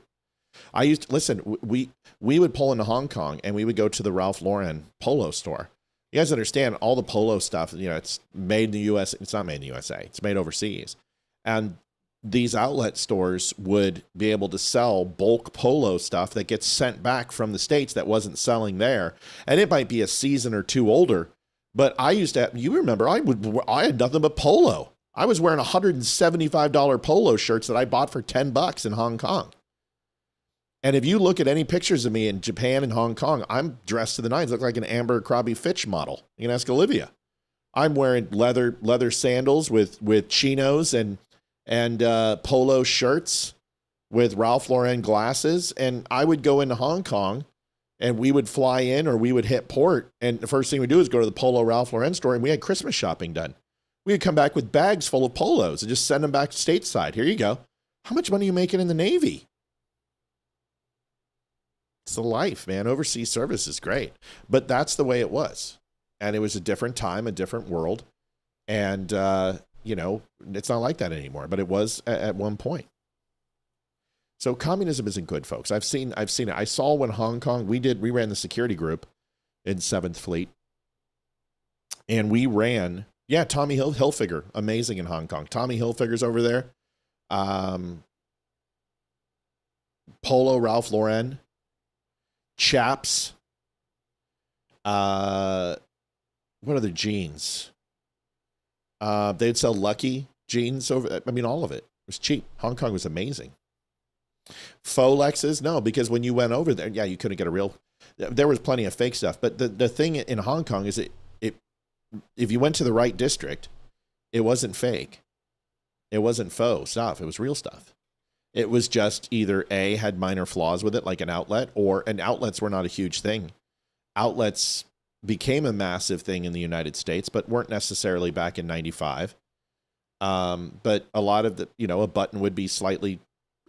I used to, listen, we would pull into Hong Kong and we would go to the Ralph Lauren polo store. You guys understand all the polo stuff, it's made in the US. It's not made in the USA. It's made overseas. And these outlet stores would be able to sell bulk polo stuff that gets sent back from the States that wasn't selling there. And it might be a season or two older, but I used to, you remember, I had nothing but polo. I was wearing $175 polo shirts that I bought for $10 in Hong Kong. And if you look at any pictures of me in Japan and Hong Kong, I'm dressed to the nines, look like an Amber Crabby Fitch model. You can ask Olivia. I'm wearing leather sandals with chinos and polo shirts with Ralph Lauren glasses. And I would go into Hong Kong and we would fly in or we would hit port. And the first thing we do is go to the Polo Ralph Lauren store, and we had Christmas shopping done. We would come back with bags full of polos and just send them back stateside. Here you go. How much money are you making in the Navy? It's the life, man. Overseas service is great. But that's the way it was. And it was a different time, a different world. And, it's not like that anymore, but it was at one point. So communism isn't good, folks. I've seen it. I saw when Hong Kong, we ran the security group in 7th Fleet, and we ran, Yeah, Tommy Hilfiger, amazing in Hong Kong. Tommy Hilfiger's over there. Polo, Ralph Lauren, Chaps. What other jeans? They'd sell Lucky jeans over. I mean, all of it. It was cheap. Hong Kong was amazing. Faux Lexus? No, because when you went over there, yeah, you couldn't get a real. There was plenty of fake stuff, but the thing in Hong Kong is if you went to the right district, it wasn't fake. It wasn't faux stuff. It was real stuff. It was just either A, had minor flaws with it, like an outlet, and outlets were not a huge thing. Outlets became a massive thing in the United States, but weren't necessarily back in 95. But a lot of a button would be slightly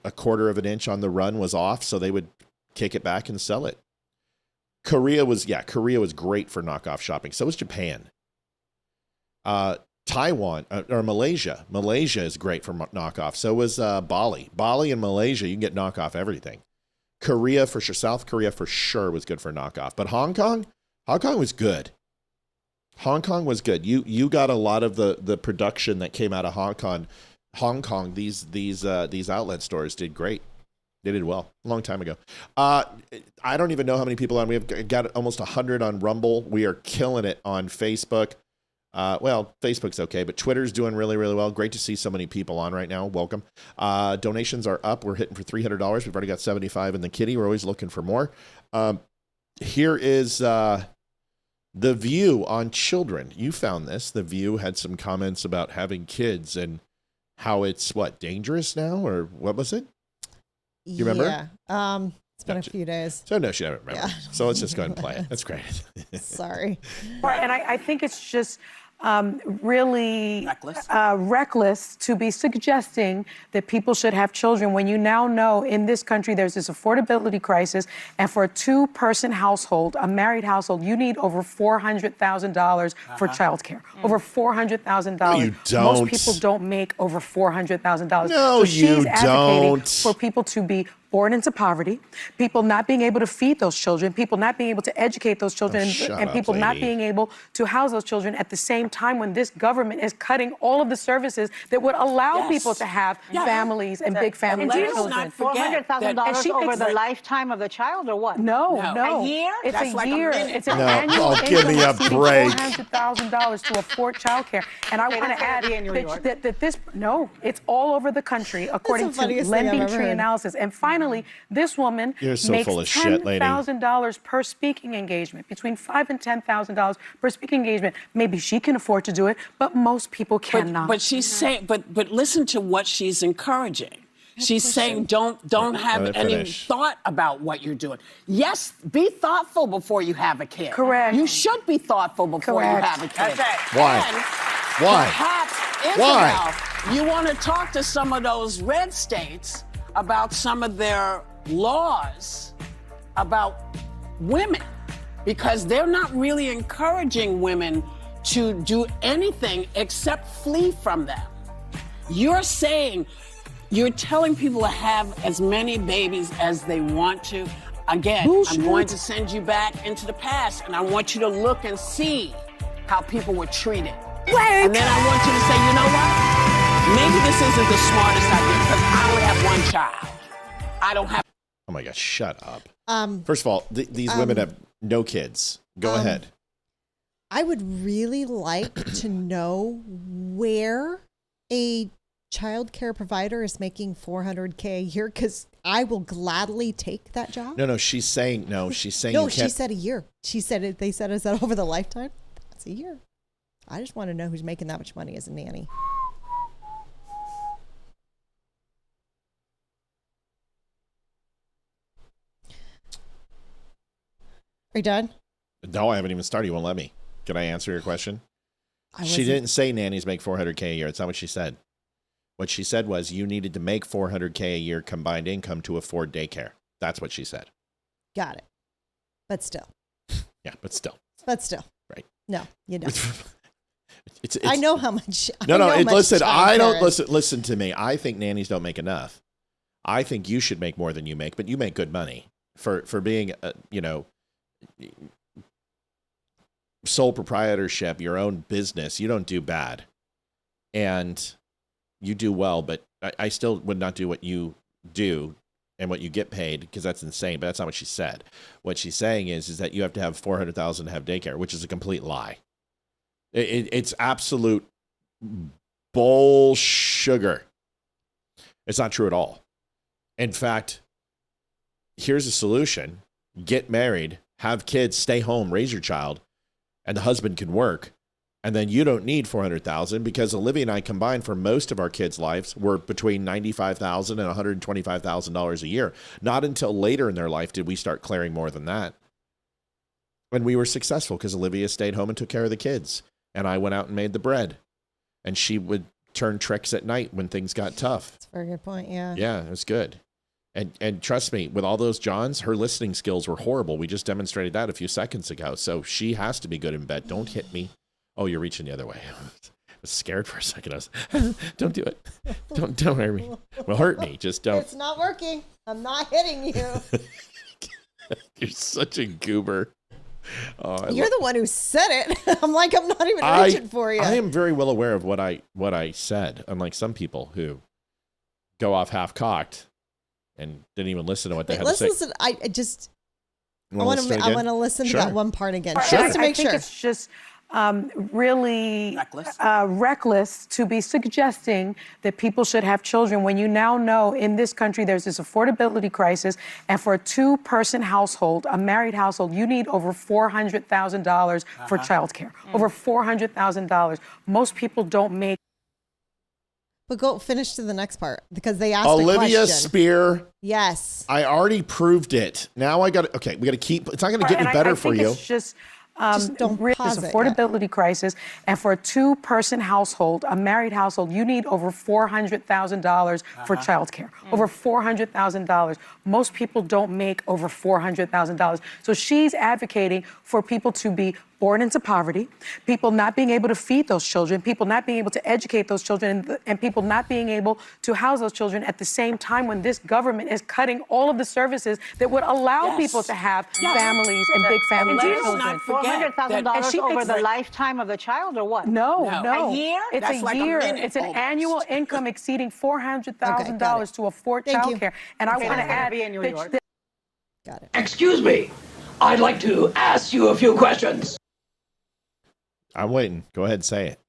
a quarter of an inch on the run was off, so they would kick it back and sell it. Korea was great for knockoff shopping. So was Japan. Taiwan or Malaysia. Malaysia is great for knockoff. So was Bali. Bali and Malaysia, you can get knockoff everything. Korea for sure. South Korea for sure was good for knockoff. But Hong Kong was good. Hong Kong was good. You got a lot of the production that came out of Hong Kong. These outlet stores did great. They did well a long time ago. I don't even know how many people on. We've got almost 100 on Rumble. We are killing it on Facebook. Well, Facebook's okay, but Twitter's doing really, really well. Great to see so many people on right now. Welcome. Donations are up. We're hitting for $300. We've already got 75 in the kitty. We're always looking for more. Here is The View on children. You found this. The View had some comments about having kids and how it's, dangerous now? Or what was it? You remember? Yeah. It's been a few days. So no, she doesn't remember. Yeah. So let's just go ahead and play it. That's great. Sorry. And I think it's just really reckless to be suggesting that people should have children when you now know in this country there's this affordability crisis, and for a two-person household, a married household, you need over $400,000 for childcare. Over $400,000. No, you don't. Most people don't make over $400,000. No, so she's you advocating don't. for people to be born into poverty, people not being able to feed those children, people not being able to educate those children, and people not being able to house those children at the same time when this government is cutting all of the services that would allow people to have families and big families and children. $400,000 over the lifetime of the child, or what? No. A year? It's That's a like year. $1 million. It's an annual income give me a exceeding break. $400,000 to afford childcare. And I want to add that this, it's all over the country according to Lending Tree analysis. And finally, this woman makes $10,000 per speaking engagement, between $5,000 and $10,000 per speaking engagement. Maybe she can afford to do it, but most people cannot. But she's saying, but listen to what she's encouraging. She's saying don't have any thought about what you're doing. Yes, be thoughtful before you have a kid. Correct. You should be thoughtful before you have a kid. Why? And Why? perhaps, Isabel, you want to talk to some of those red states about some of their laws about women, because they're not really encouraging women to do anything except flee from them. You're telling people to have as many babies as they want to. Again, I'm going to send you back into the past, and I want you to look and see how people were treated. And then I want you to say, you know what? Maybe this isn't the smartest idea because I only have one child. I don't have. Oh my gosh, shut up. First of all, these women have no kids. Go ahead. I would really like to know where a child care provider is making $400K a year, because I will gladly take that job. No, she's saying No, she said a year. She said it. They said, is that over the lifetime? That's a year. I just want to know who's making that much money as a nanny. Are you done? No, I haven't even started. You won't let me. Can I answer your question? She didn't say nannies make $400K a year. It's not what she said. What she said was you needed to make $400K a year combined income to afford daycare. That's what she said. Got it. But still. Yeah, but still. Right. No, you don't. It's I know how much. Listen to me. I think nannies don't make enough. I think you should make more than you make, but you make good money for being, sole proprietorship, your own business, you don't do bad. And you do well, but I still would not do what you do and what you get paid, because that's insane. But that's not what she said. What she's saying is that you have to have $400,000 to have daycare, which is a complete lie. It's absolute bull sugar. It's not true at all. In fact, here's a solution. Get married, have kids, stay home, raise your child, and the husband can work. And then you don't need $400,000, because Olivia and I combined for most of our kids' lives were between $95,000 and $125,000 a year. Not until later in their life did we start clearing more than that. And we were successful because Olivia stayed home and took care of the kids. And I went out and made the bread. And she would turn tricks at night when things got tough. That's a very good point, yeah. Yeah, it was good. And trust me, with all those Johns, her listening skills were horrible. We just demonstrated that a few seconds ago. So she has to be good in bed. Don't hit me. Oh, you're reaching the other way. I was scared for a second. I was, don't do it. Don't hurt me. Well, hurt me. Just don't. It's not working. I'm not hitting you. You're such a goober. Oh, You're the one who said it. I'm like, I'm not even reaching for you. I am very well aware of what I said, unlike some people who go off half-cocked and didn't even listen to what they had to say. Listen. I want to listen to that one part again, just to make sure. I think it's just really reckless to be suggesting that people should have children when you now know in this country there's this affordability crisis, and for a two-person household, a married household, you need over $400,000 for childcare. Over $400,000. Most people don't make. But go finish to the next part, because they asked Olivia a question. Spear. Yes. I already proved it. Now we got to keep. It's not going to get any better for you. It's just don't pause this it affordability crisis, and for a two-person household, a married household, you need over $400,000 for childcare. Over $400,000. Most people don't make over $400,000. So she's advocating for people to be born into poverty, people not being able to feed those children, people not being able to educate those children, and people not being able to house those children at the same time when this government is cutting all of the services that would allow people to have families and big families. And do not forget $400,000 over the lifetime of the child, or what? No. A year? It's a year. It's an annual income exceeding $400,000 to afford childcare. And I want to add. Got it. Excuse me. I'd like to ask you a few questions. I'm waiting. Go ahead and say it.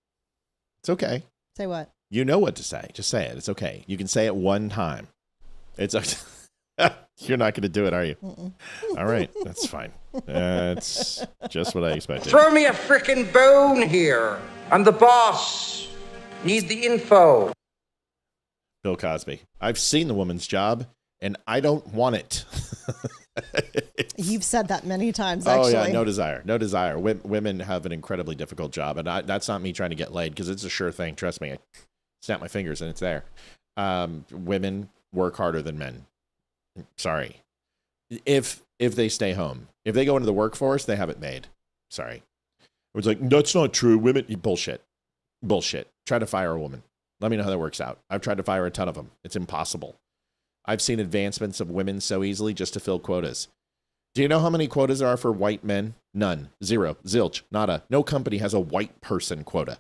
It's okay. Say what? You know what to say. Just say it. It's okay. You can say it one time. It's okay. You're not going to do it, are you? All right. That's fine. That's just what I expected. Throw me a frickin' bone here. I'm the boss. Need the info. Bill Cosby. I've seen The Woman's Job, and I don't want it. You've said that many times, actually. Oh, yeah, no desire. Women have an incredibly difficult job, and that's not me trying to get laid, because it's a sure thing. Trust me. I snap my fingers, and it's there. Women work harder than men. Sorry. If they stay home. If they go into the workforce, they have it made. Sorry. It was like, that's not true. Women, bullshit. Try to fire a woman. Let me know how that works out. I've tried to fire a ton of them. It's impossible. I've seen advancements of women so easily just to fill quotas. Do you know how many quotas there are for white men? None. Zero. Zilch. Nada. No company has a white person quota.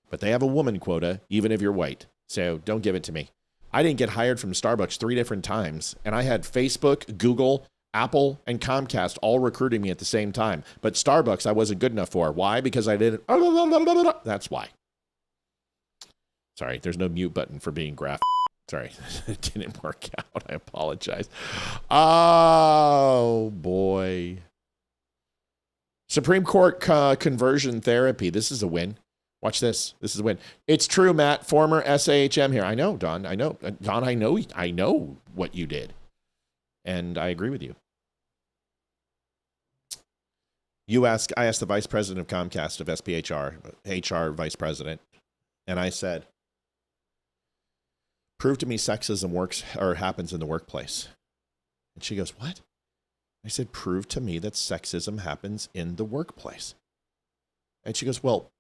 But they have a woman quota, even if you're white. So don't give it to me. I didn't get hired from Starbucks 3 different times, and I had Facebook, Google, Apple, and Comcast all recruiting me at the same time. But Starbucks I wasn't good enough for. Why? Because I didn't. That's why. Sorry, there's no mute button for being graphic. Sorry, it didn't work out. I apologize. Oh, boy. Supreme Court conversion therapy. This is a win. Watch this. This is a win. It's true, Matt. Former SAHM here. I know, Don. I know. Don, I know what you did. And I agree with you. I asked the vice president of Comcast of SPHR, HR vice president, and I said, prove to me sexism works or happens in the workplace. And she goes, what? I said, prove to me that sexism happens in the workplace. And she goes, well,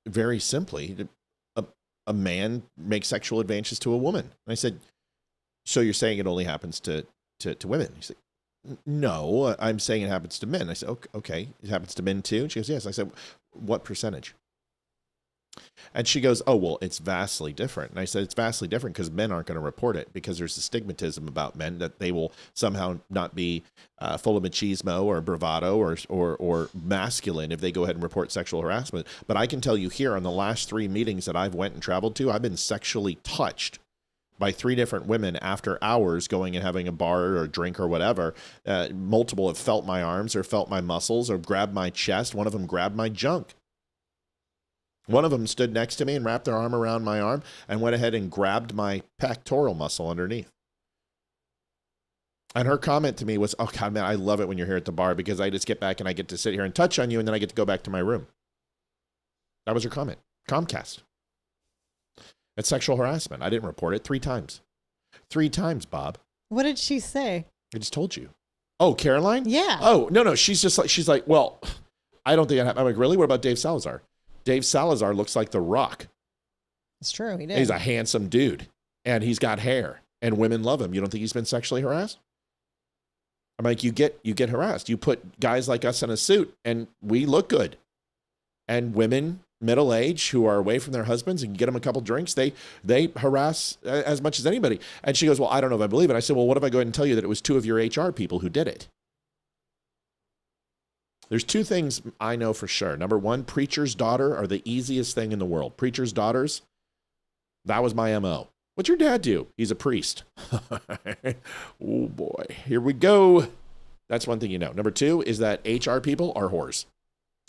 very simply, a man makes sexual advances to a woman. And I said, so you're saying it only happens to women? He said, no, I'm saying it happens to men. I said, okay, it happens to men too? And she goes, yes. I said, what percentage? And she goes, oh, well, it's vastly different. And I said, it's vastly different because men aren't going to report it because there's a stigmatism about men that they will somehow not be full of machismo or bravado or masculine if they go ahead and report sexual harassment. But I can tell you here on the last 3 meetings that I've went and traveled to, I've been sexually touched by 3 different women after hours going and having a bar or a drink or whatever. Multiple have felt my arms or felt my muscles or grabbed my chest. One of them grabbed my junk. One of them stood next to me and wrapped their arm around my arm and went ahead and grabbed my pectoral muscle underneath. And her comment to me was, oh, God, man, I love it when you're here at the bar because I just get back and I get to sit here and touch on you and then I get to go back to my room. That was her comment. Comcast. It's sexual harassment. I didn't report it 3 times. 3 times, Bob. What did she say? I just told you. Oh, Caroline? Yeah. Oh, no. She's like, well, I don't think I'm like, really? What about Dave Salazar? Dave Salazar looks like The Rock. It's true. He did. He's a handsome dude and he's got hair and women love him. You don't think he's been sexually harassed? I'm like, you get harassed. You put guys like us in a suit and we look good. And women, middle age, who are away from their husbands and get them a couple drinks, they harass as much as anybody. And she goes, well, I don't know if I believe it. I said, well, what if I go ahead and tell you that it was 2 of your HR people who did it? There's 2 things I know for sure. Number 1, preacher's daughter are the easiest thing in the world. Preacher's daughters, that was my MO. What's your dad do? He's a priest. Oh boy, here we go. That's one thing you know. Number 2 is that HR people are whores.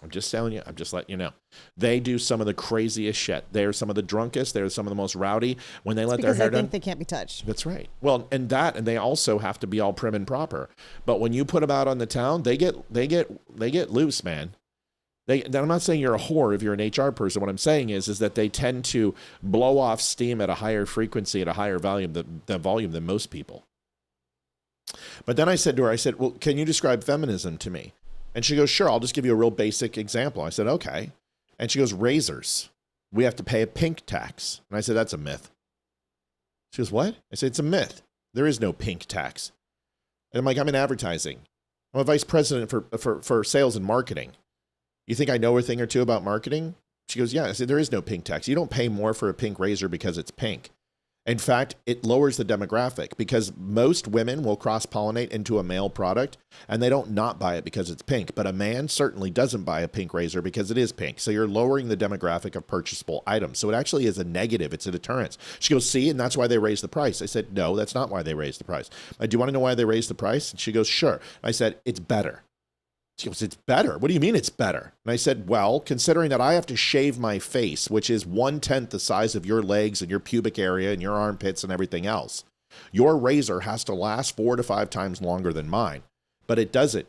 I'm just telling you. I'm just letting you know. They do some of the craziest shit. They're some of the drunkest. They're some of the most rowdy. When they let their hair done, because they think they can't be touched. That's right. Well, and they also have to be all prim and proper. But when you put them out on the town, they get loose, man. I'm not saying you're a whore if you're an HR person. What I'm saying is that they tend to blow off steam at a higher frequency, at a higher volume than most people. But then I said to her, well, can you describe feminism to me? And she goes, sure, I'll just give you a real basic example. I said, okay. And she goes, razors. We have to pay a pink tax. And I said, that's a myth. She goes, what? I said, it's a myth. There is no pink tax. And I'm like, I'm in advertising. I'm a vice president for sales and marketing. You think I know a thing or 2 about marketing? She goes, yeah. I said, there is no pink tax. You don't pay more for a pink razor because it's pink. In fact, it lowers the demographic because most women will cross-pollinate into a male product and they don't not buy it because it's pink. But a man certainly doesn't buy a pink razor because it is pink. So you're lowering the demographic of purchasable items. So it actually is a negative. It's a deterrence. She goes, see, and that's why they raised the price. I said, no, that's not why they raised the price. Do you want to know why they raised the price? And she goes, sure. I said, it's better. She goes, it's better. What do you mean it's better? And I said, well, considering that I have to shave my face, which is 1/10 the size of your legs and your pubic area and your armpits and everything else, your razor has to last 4 to 5 times longer than mine. But it doesn't.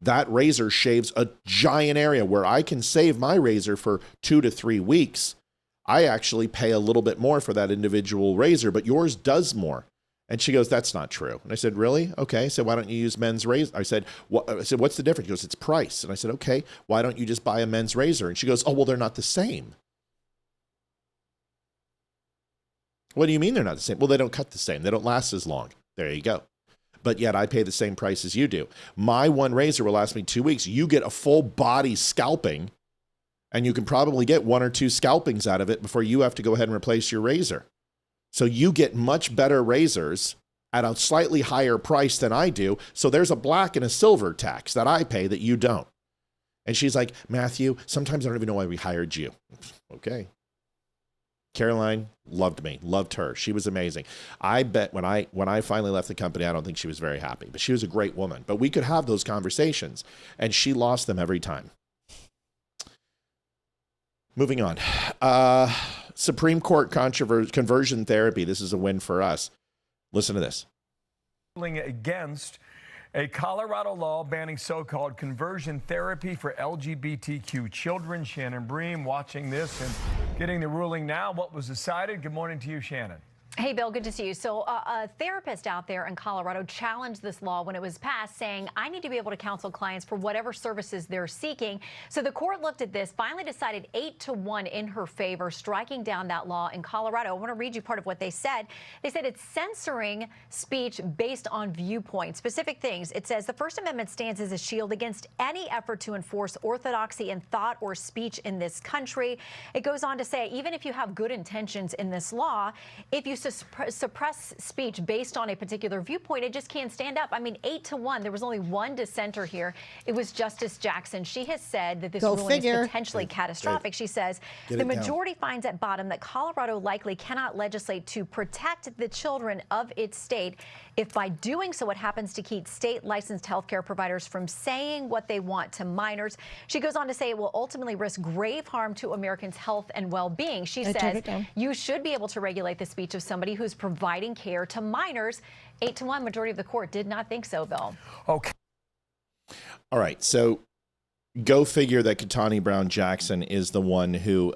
That razor shaves a giant area where I can save my razor for 2 to 3 weeks. I actually pay a little bit more for that individual razor, but yours does more. And she goes, that's not true. And I said, really? Okay. So why don't you use men's razor? I said, what's the difference? She goes, it's price. And I said, okay, why don't you just buy a men's razor? And she goes, oh, well, they're not the same. What do you mean they're not the same? Well, they don't cut the same. They don't last as long. There you go. But yet I pay the same price as you do. My one razor will last me 2 weeks. You get a full body scalping, and you can probably get 1 or 2 scalpings out of it before you have to go ahead and replace your razor. So you get much better razors at a slightly higher price than I do. So there's a black and a silver tax that I pay that you don't. And she's like, Matthew, sometimes I don't even know why we hired you. Okay. Caroline loved me, loved her. She was amazing. I bet when I finally left the company, I don't think she was very happy, but she was a great woman. But we could have those conversations, and she lost them every time. Moving on. Supreme Court conversion therapy. This is a win for us. Listen to this. Against a Colorado law banning so-called conversion therapy for LGBTQ children. Shannon Bream watching this and getting the ruling now. What was decided? Good morning to you, Shannon. Hey, Bill, good to see you. So a therapist out there in Colorado challenged this law when it was passed, saying, I need to be able to counsel clients for whatever services they're seeking. So the court looked at this, finally decided 8-1 in her favor, striking down that law in Colorado. I want to read you part of what they said. They said it's censoring speech based on viewpoint. Specific things. It says the First Amendment stands as a shield against any effort to enforce orthodoxy in thought or speech in this country. It goes on to say, even if you have good intentions in this law, if you suppress speech based on a particular viewpoint, it just can't stand up. I mean, 8-1. There was only one dissenter here. It was Justice Jackson. She has said that this ruling is potentially catastrophic. She says the majority finds at bottom that Colorado likely cannot legislate to protect the children of its state if by doing so it happens to keep state licensed healthcare providers from saying what they want to minors. She goes on to say it will ultimately risk grave harm to Americans' health and well-being. She says you should be able to regulate the speech of somebody who's providing care to minors. 8-1, majority of the court did not think so, Bill. Okay. All right. So go figure that Ketanji Brown Jackson is the one who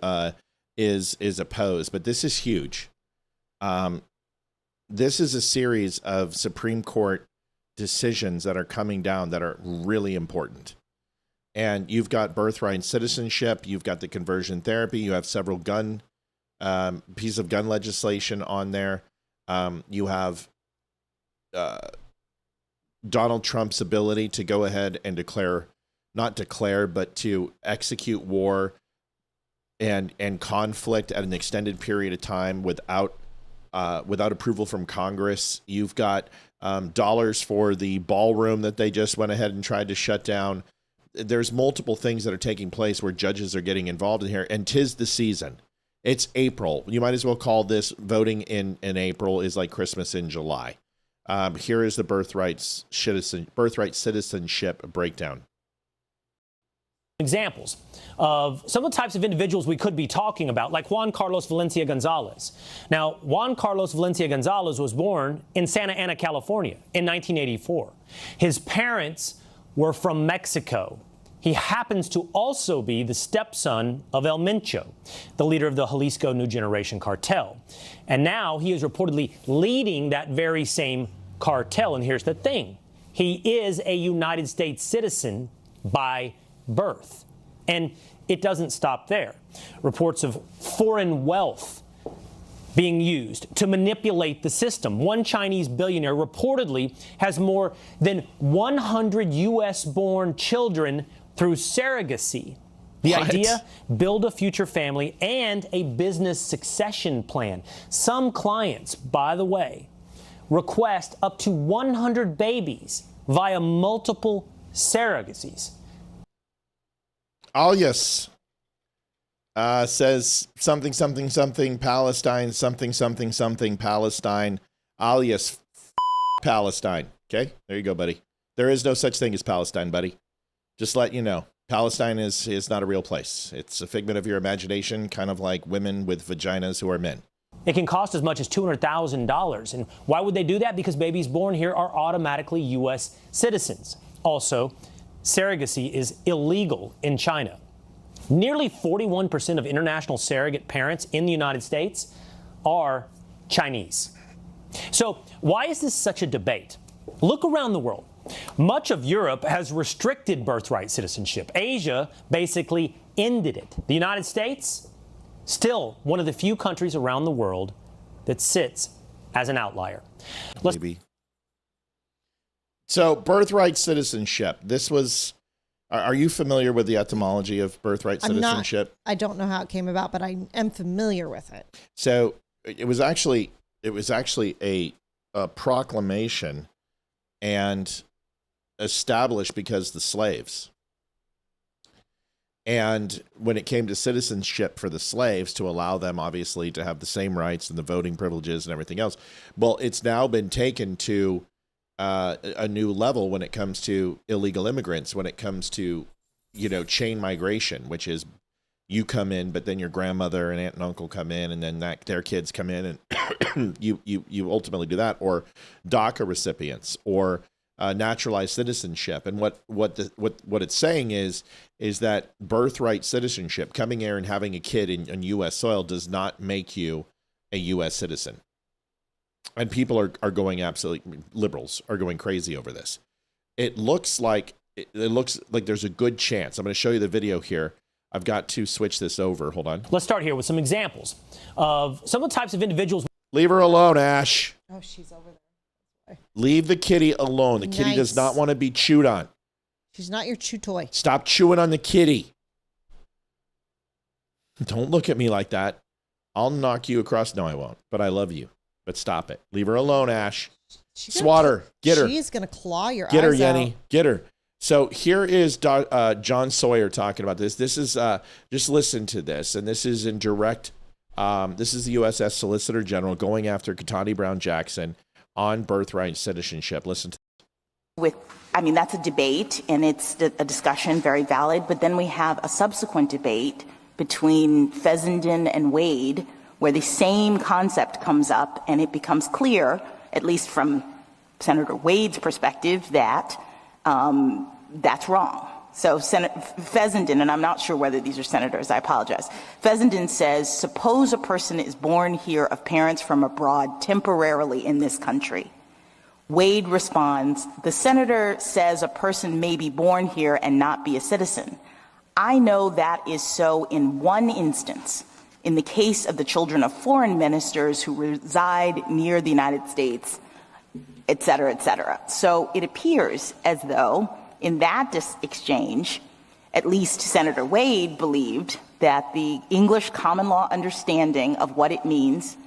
is opposed. But this is huge. This is a series of Supreme Court decisions that are coming down that are really important. And you've got birthright citizenship. You've got the conversion therapy. You have several piece of gun legislation on there. You have Donald Trump's ability to go ahead and not declare, but to execute war and conflict at an extended period of time without approval from Congress. You've got dollars for the ballroom that they just went ahead and tried to shut down. There's multiple things that are taking place where judges are getting involved in here, and 'tis the season. It's April. You might as well call this voting in April is like Christmas in July. Here is the birthright citizenship breakdown. Examples of some of the types of individuals we could be talking about, like Juan Carlos Valencia Gonzalez. Now, Juan Carlos Valencia Gonzalez was born in Santa Ana, California in 1984. His parents were from Mexico. He happens to also be the stepson of El Mencho, the leader of the Jalisco New Generation cartel. And now he is reportedly leading that very same cartel. And here's the thing. He is a United States citizen by birth. And it doesn't stop there. Reports of foreign wealth being used to manipulate the system. One Chinese billionaire reportedly has more than 100 U.S.-born children through surrogacy. The idea, build a future family and a business succession plan. Some clients, by the way, request up to 100 babies via multiple surrogacies. Alias says something Palestine, something Palestine, alias Palestine. Okay, there you go, buddy. There is no such thing as Palestine, buddy. Just let you know, Palestine is not a real place. It's a figment of your imagination, kind of like women with vaginas who are men. It can cost as much as $200,000. And why would they do that? Because babies born here are automatically U.S. citizens. Also, surrogacy is illegal in China. Nearly 41% of international surrogate parents in the United States are Chinese. So why is this such a debate? Look around the world. Much of Europe has restricted birthright citizenship. Asia basically ended it. The United States, still one of the few countries around the world that sits as an outlier. Maybe. So, birthright citizenship. This was. Are you familiar with the etymology of birthright citizenship? I don't know how it came about, but I am familiar with it. So, it was actually a proclamation and established because the slaves. And when it came to citizenship for the slaves, to allow them obviously to have the same rights and the voting privileges and everything else, well, it's now been taken to a new level when it comes to illegal immigrants, when it comes to, chain migration, which is you come in, but then your grandmother and aunt and uncle come in, and then their kids come in, and you ultimately do that, or DACA recipients, or naturalized citizenship. And what it's saying is that birthright citizenship, coming here and having a kid in U.S. soil, does not make you a U.S. citizen. And people are going absolutely, liberals are going crazy over this. It looks like there's a good chance. I'm going to show you the video here. I've got to switch this over. Hold on. Let's start here with some examples of some of the types of individuals. Leave her alone, Ash. Oh, she's over there. Leave the kitty alone. The kitty does not want to be chewed on. She's not your chew toy. Stop chewing on the kitty. Don't look at me like that. I'll knock you across. No, I won't. But I love you. But stop it. Leave her alone, Ash. Swat her. Get her. She's going to claw your Get her, eyes Yenny. out. Get her. So here is John Sawyer talking about this. This is, just listen to this. And this is in direct, this is the USS Solicitor General going after Ketanji Brown Jackson on birthright citizenship. Listen to that's a debate, and it's a discussion, very valid. But then we have a subsequent debate between Fessenden and Wade, where the same concept comes up, and it becomes clear, at least from Senator Wade's perspective, that that's wrong. So Fessenden, and I'm not sure whether these are senators, I apologize. Fessenden says, suppose a person is born here of parents from abroad temporarily in this country. Wade responds, the senator says a person may be born here and not be a citizen. I know that is so in one instance, in the case of the children of foreign ministers who reside near the United States, et cetera, et cetera. So it appears as though in that exchange, at least Senator Wade believed that the English common law understanding of what it means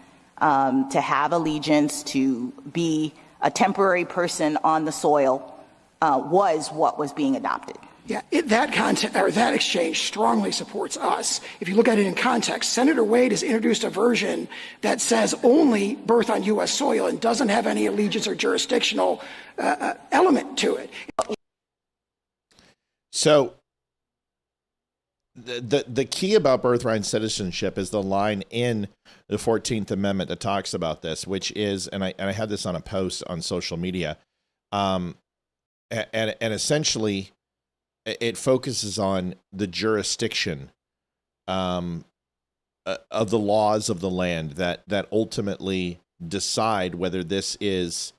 to have allegiance, to be a temporary person on the soil, was what was being adopted. Yeah, that exchange strongly supports us. If you look at it in context, Senator Wade has introduced a version that says only birth on U.S. soil and doesn't have any allegiance or jurisdictional element to it. So the key about birthright citizenship is the line in the 14th Amendment that talks about this, which is, and I had this on a post on social media, and essentially it focuses on the jurisdiction of the laws of the land that ultimately decide whether this is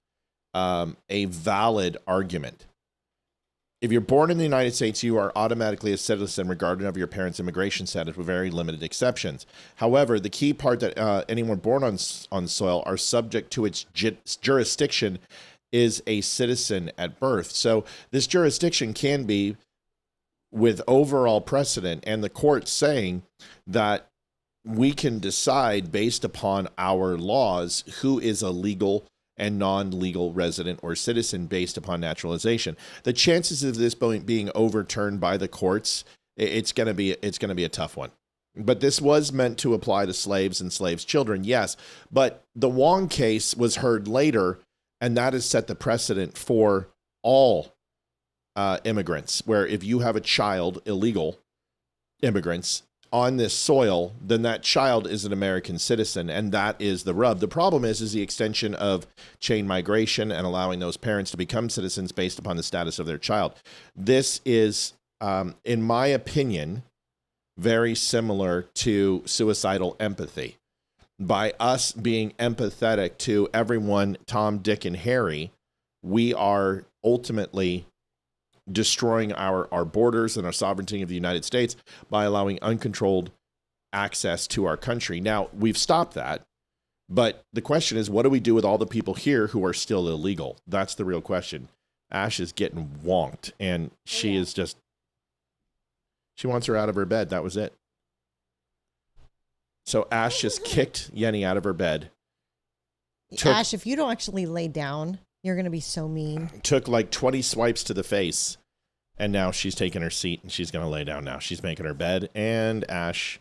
a valid argument. If you're born in the United States, you are automatically a citizen regardless of your parents' immigration status with very limited exceptions. However, the key part that anyone born on soil are subject to its jurisdiction is a citizen at birth. So this jurisdiction can be with overall precedent and the court saying that we can decide based upon our laws who is a legal and non-legal resident or citizen based upon naturalization. The chances of this being overturned by the courts, it's going to be a tough one. But this was meant to apply to slaves and slaves' children, yes. But the Wong case was heard later, and that has set the precedent for all immigrants, where if you have a child, illegal immigrants, on this soil, then that child is an American citizen, and that is the rub. The problem is the extension of chain migration and allowing those parents to become citizens based upon the status of their child. This is, in my opinion, very similar to suicidal empathy. By us being empathetic to everyone, Tom, Dick, and Harry, we are ultimately destroying our borders and our sovereignty of the United States by allowing uncontrolled access to our country. Now, we've stopped that, but the question is, what do we do with all the people here who are still illegal? That's the real question. Ash is getting wonked, and she is just, she wants her out of her bed. That was it. So Ash just kicked Yenny out of her bed. Ash, if you don't actually lay down, you're going to be so mean. Took like 20 swipes to the face, and now she's taking her seat, and she's going to lay down now. She's making her bed, and Ash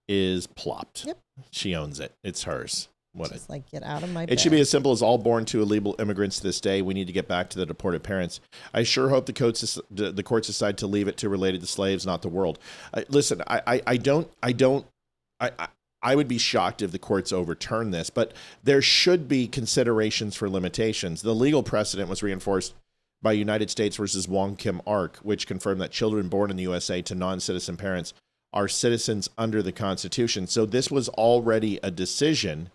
is plopped. Yep. She owns it. It's hers. Just like, get out of my bed. It should be as simple as all born to illegal immigrants to this day. We need to get back to the deported parents. I sure hope the courts decide to leave it to related to slaves, not the world. Listen, I would be shocked if the courts overturn this, but there should be considerations for limitations. The legal precedent was reinforced by United States versus Wong Kim Ark, which confirmed that children born in the USA to non-citizen parents are citizens under the Constitution. So this was already a decision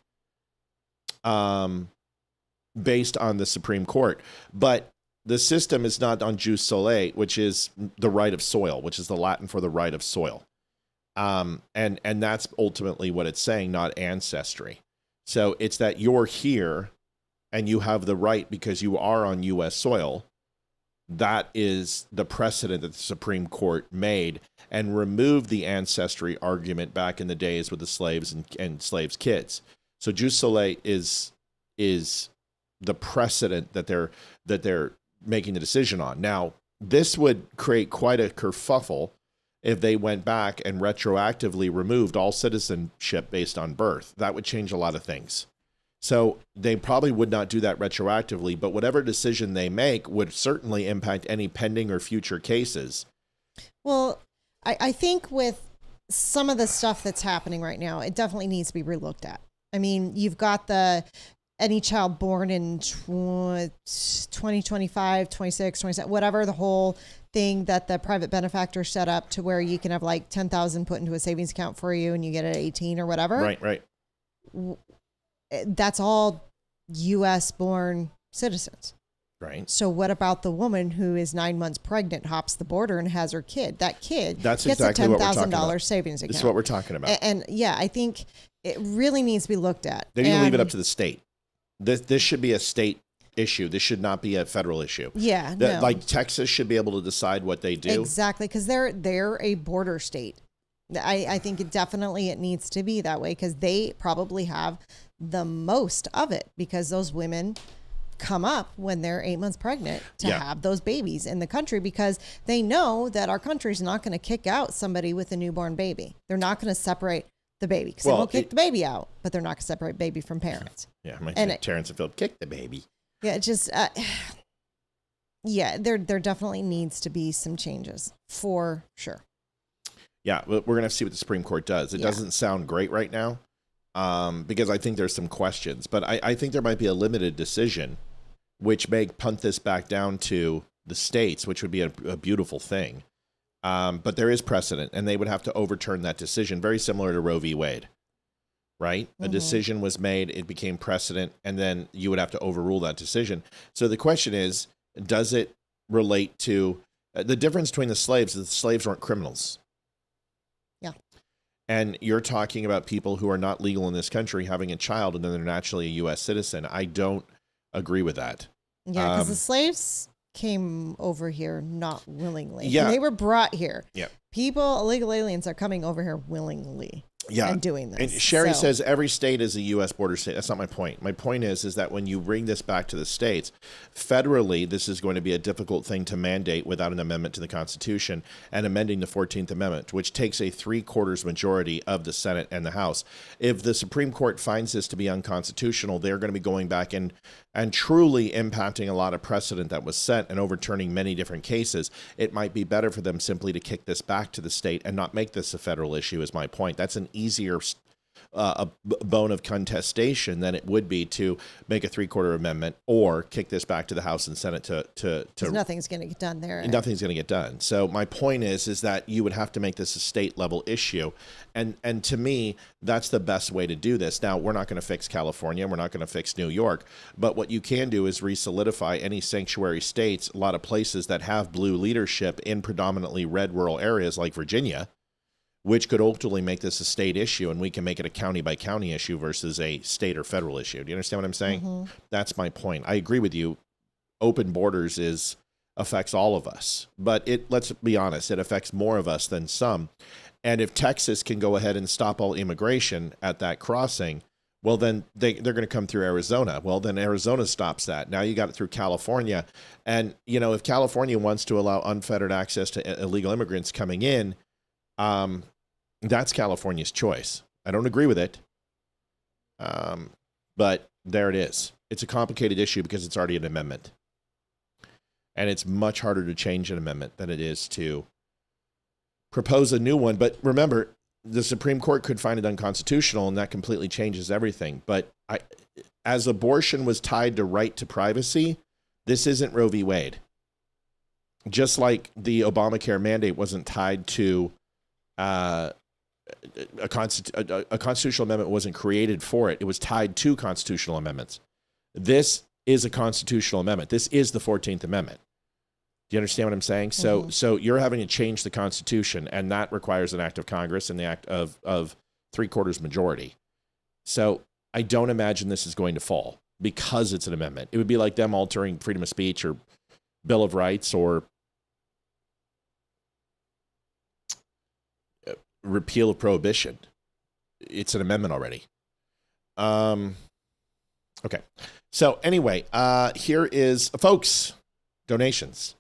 based on the Supreme Court. But the system is not on jus soli, which is the right of soil, which is the Latin for the right of soil. And that's ultimately what it's saying, not ancestry. So it's that you're here and you have the right because you are on U.S. soil. That is the precedent that the Supreme Court made and removed the ancestry argument back in the days with the slaves and slaves' kids. So jus soli is the precedent that they're making the decision on. Now, this would create quite a kerfuffle if they went back and retroactively removed all citizenship based on birth. That would change a lot of things. So they probably would not do that retroactively, but whatever decision they make would certainly impact any pending or future cases. Well, I think with some of the stuff that's happening right now, it definitely needs to be relooked at. I mean, you've got any child born in 2025, 26, 27, whatever, the whole thing that the private benefactor set up to where you can have like 10,000 put into a savings account for you and you get it at 18 or whatever. Right. That's all U.S. born citizens. Right. So what about the woman who is 9 months pregnant, hops the border and has her kid? That kid gets exactly a $10,000 savings account. This is what we're talking about. And yeah, I think it really needs to be looked at. They need to leave it up to the state. This should be a state issue. This should not be a federal issue. Yeah, no. Like Texas should be able to decide what they do. Exactly, because they're a border state. I think it needs to be that way because they probably have the most of it because those women come up when they're 8 months pregnant to have those babies in the country because they know that our country is not going to kick out somebody with a newborn baby. They're not going to separate the baby because they won't kick the baby out, but they're not going to separate baby from parents. Yeah, Terrence and Philip kick the baby. Yeah, it just there definitely needs to be some changes for sure. Yeah, but we're gonna have to see what the Supreme Court does. It doesn't sound great right now, because I think there's some questions, but I think there might be a limited decision, which may punt this back down to the states, which would be a beautiful thing. But there is precedent, and they would have to overturn that decision, very similar to Roe v. Wade. Right? A decision was made, it became precedent, and then you would have to overrule that decision. So the question is, does it relate to the difference between the slaves? Is the slaves weren't criminals. Yeah. And you're talking about people who are not legal in this country having a child, and then they're naturally a U.S. citizen. I don't agree with that. Yeah, because the slaves came over here not willingly. Yeah. And they were brought here. Yeah. People, illegal aliens, are coming over here willingly. And doing this. And Sherry says every state is a U.S. border state. That's not my point. My point is that when you bring this back to the states, federally, this is going to be a difficult thing to mandate without an amendment to the Constitution and amending the 14th Amendment, which takes a 3/4 majority of the Senate and the House. If the Supreme Court finds this to be unconstitutional, they're going to be going back and truly impacting a lot of precedent that was set and overturning many different cases. It might be better for them simply to kick this back to the state and not make this a federal issue, is my point. That's an easier a bone of contestation than it would be to make a 3/4 amendment or kick this back to the House and Senate to nothing's going to get done there. Nothing's going to get done. So my point is that you would have to make this a state level issue. And to me, that's the best way to do this. Now, we're not going to fix California. We're not going to fix New York. But what you can do is re-solidify any sanctuary states, a lot of places that have blue leadership in predominantly red rural areas like Virginia, which could ultimately make this a state issue, and we can make it a county by county issue versus a state or federal issue. Do you understand what I'm saying? Mm-hmm. That's my point. I agree with you. Open borders affects all of us, but let's be honest, it affects more of us than some. And if Texas can go ahead and stop all immigration at that crossing, well, then they're going to come through Arizona. Well, then Arizona stops that. Now you got it through California. And, if California wants to allow unfettered access to illegal immigrants coming in, that's California's choice. I don't agree with it. But there it is. It's a complicated issue because it's already an amendment. And it's much harder to change an amendment than it is to propose a new one. But remember, the Supreme Court could find it unconstitutional, and that completely changes everything. But as abortion was tied to right to privacy, this isn't Roe v. Wade. Just like the Obamacare mandate wasn't tied to a constitutional amendment wasn't created for it. It was tied to constitutional amendments. This is a constitutional amendment. This is the 14th Amendment. Do you understand what I'm saying? Mm-hmm. So you're having to change the Constitution, and that requires an act of Congress and the act of 3/4 majority. So I don't imagine this is going to fall because it's an amendment. It would be like them altering freedom of speech or Bill of Rights or repeal of prohibition. It's an amendment already. Okay. So anyway, here is, folks, donations.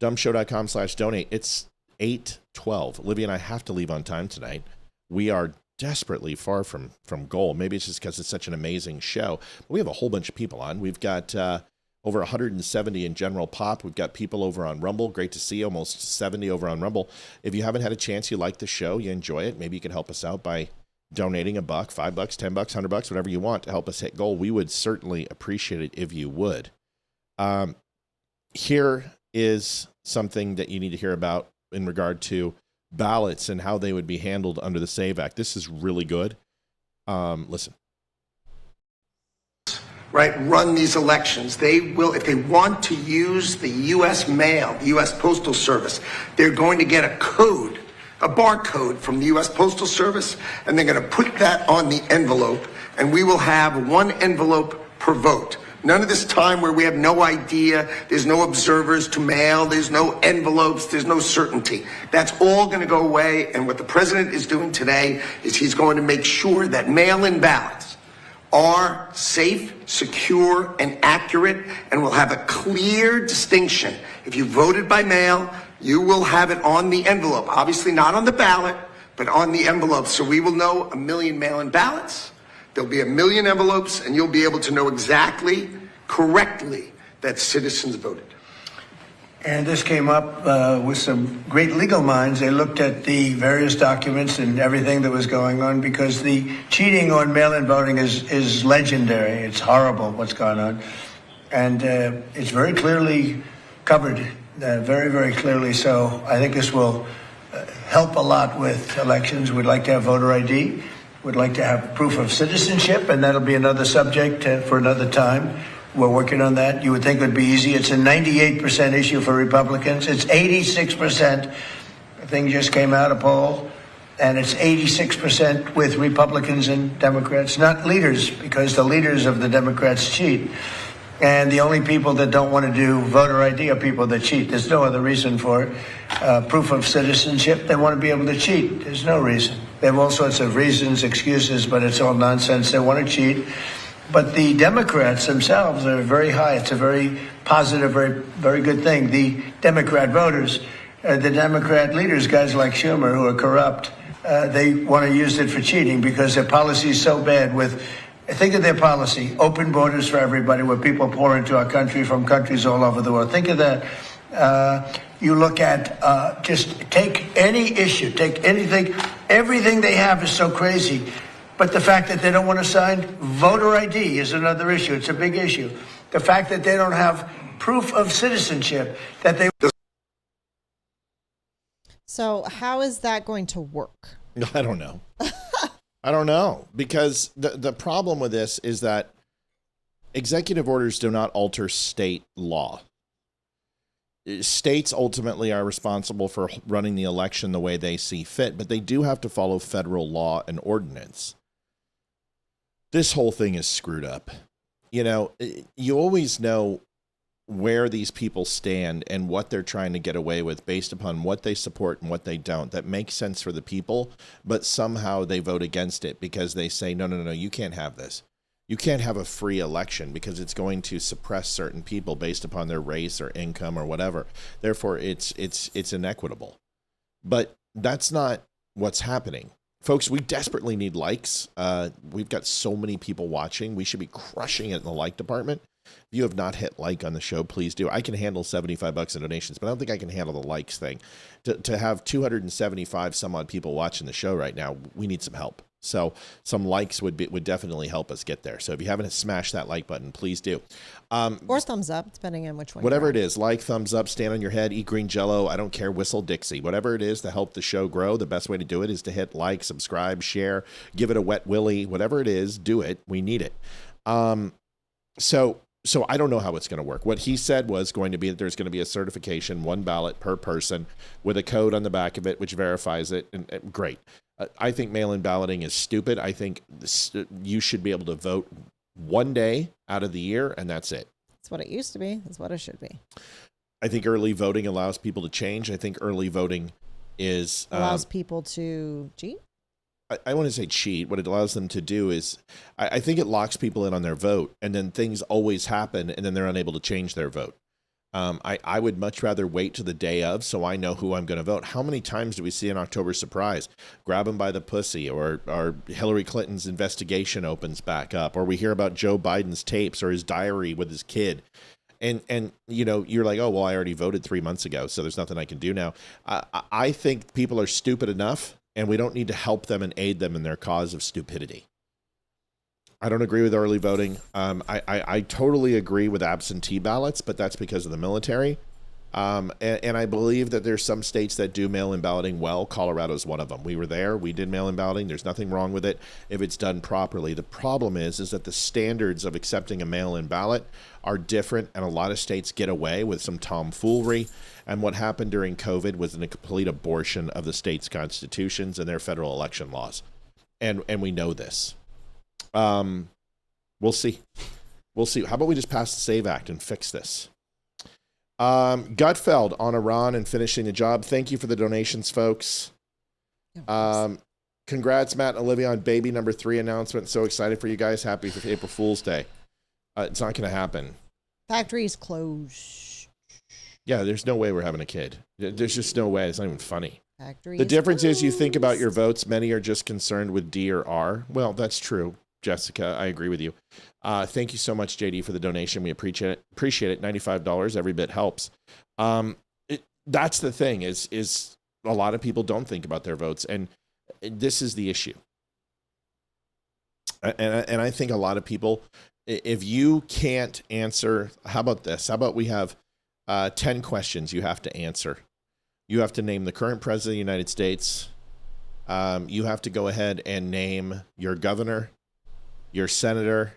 dumbshow.com/donate. It's 8:12. Olivia and I have to leave on time tonight. We are desperately far from goal. Maybe it's just because it's such an amazing show. But we have a whole bunch of people on. We've got over 170 in general pop. We've got people over on Rumble. Great to see almost 70 over on Rumble. If you haven't had a chance, you like the show, you enjoy it, maybe you can help us out by donating $1, $5, $10, $100, whatever you want to help us hit goal. We would certainly appreciate it if you would. Here is something that you need to hear about in regard to ballots and how they would be handled under the SAVE Act. This is really good. Listen. Right, run these elections. They will, if they want to use the U.S. mail, the U.S. Postal Service, they're going to get a code, a barcode from the U.S. Postal Service, and they're going to put that on the envelope, and we will have one envelope per vote. None of this time where we have no idea, there's no observers to mail, there's no envelopes, there's no certainty. That's all going to go away, and what the president is doing today is he's going to make sure that mail-in ballots are safe, secure, and accurate, and will have a clear distinction. If you voted by mail, you will have it on the envelope. Obviously not on the ballot, but on the envelope. So we will know 1 million mail-in ballots. There'll be 1 million envelopes, and you'll be able to know exactly, correctly, that citizens voted. And this came up with some great legal minds. They looked at the various documents and everything that was going on, because the cheating on mail-in voting is legendary. It's horrible what's going on. And it's very clearly covered, very, very clearly. So I think this will help a lot with elections. We'd like to have voter ID. We'd like to have proof of citizenship, and that'll be another subject for another time. We're working on that. You would think it would be easy. It's a 98% issue for Republicans. It's 86%. The thing just came out, a poll, and it's 86% with Republicans and Democrats, not leaders, because the leaders of the Democrats cheat. And the only people that don't want to do voter ID are people that cheat. There's no other reason for it. Proof of citizenship, they want to be able to cheat. There's no reason. They have all sorts of reasons, excuses, but it's all nonsense. They want to cheat. But the Democrats themselves are very high. It's a very positive, very, very good thing. The Democrat voters, the Democrat leaders, guys like Schumer, who are corrupt, they want to use it for cheating because their policy is so bad with, think of their policy, open borders for everybody, where people pour into our country from countries all over the world. Think of that. You look at, just take any issue, take anything, everything they have is so crazy. But the fact that they don't want to sign voter ID is another issue. It's a big issue. The fact that they don't have proof of citizenship, that they... So how is that going to work? I don't know. I don't know, because the problem with this is that executive orders do not alter state law. States ultimately are responsible for running the election the way they see fit, but they do have to follow federal law and ordinance. This whole thing is screwed up. You know, you always know where these people stand and what they're trying to get away with based upon what they support and what they don't. That makes sense for the people, but somehow they vote against it because they say, no, you can't have this. You can't have a free election because it's going to suppress certain people based upon their race or income or whatever. Therefore, it's inequitable. But that's not what's happening. Folks, we desperately need likes. We've got so many people watching. We should be crushing it in the like department. If you have not hit like on the show, please do. I can handle $75 in donations, but I don't think I can handle the likes thing. To have 275 some odd people watching the show right now, we need some help. So some likes would definitely help us get there. So if you haven't smashed that like button, please do. Or thumbs up, depending on which one. Whatever it is, like, thumbs up, stand on your head, eat green Jello. I don't care. Whistle Dixie. Whatever it is to help the show grow, the best way to do it is to hit like, subscribe, share, give it a wet willy. Whatever it is, do it. We need it. So I don't know how it's going to work. What he said was going to be that there's going to be a certification, 1 ballot per person with a code on the back of it, which verifies it. And great. I think mail-in balloting is stupid. I think you should be able to vote one day out of the year, and that's it. That's what it used to be. That's what it should be. I think early voting allows people to change. I think early voting is... allows people to cheat? I want to say cheat. What it allows them to do is, I think it locks people in on their vote, and then things always happen, and then they're unable to change their vote. I would much rather wait to the day of so I know who I'm going to vote. How many times do we see an October surprise? Grab him by the pussy, or Hillary Clinton's investigation opens back up, or we hear about Joe Biden's tapes or his diary with his kid. And you know, you're like, oh, well, I already voted 3 months ago, so there's nothing I can do now. I think people are stupid enough, and we don't need to help them and aid them in their cause of stupidity. I don't agree with early voting. I totally agree with absentee ballots, but that's because of the military. And I believe that there's some states that do mail-in balloting well. Colorado's one of them. We were there. We did mail-in balloting. There's nothing wrong with it if it's done properly. The problem is that the standards of accepting a mail-in ballot are different, and a lot of states get away with some tomfoolery. And what happened during COVID was a complete abortion of the state's constitutions and their federal election laws. And we know this. We'll see. We'll see. How about we just pass the SAVE Act and fix this? Gutfeld on Iran and finishing the job. Thank you for the donations, folks. Congrats, Matt and Olivia, on baby number 3 announcement. So excited for you guys. Happy for April Fool's Day. It's not going to happen. Factory's closed. Yeah, there's no way we're having a kid. There's just no way. It's not even funny. Factory the difference is you think about your votes. Many are just concerned with D or R. Well, that's true, Jessica. I agree with you. Thank you so much, JD, for the donation. We appreciate it. Appreciate it. $95. Every bit helps. That's the thing is a lot of people don't think about their votes, and this is the issue. And I think a lot of people, if you can't answer, how about this? How about we have 10 questions you have to answer? You have to name the current president of the United States. You have to go ahead and name your governor, your senator.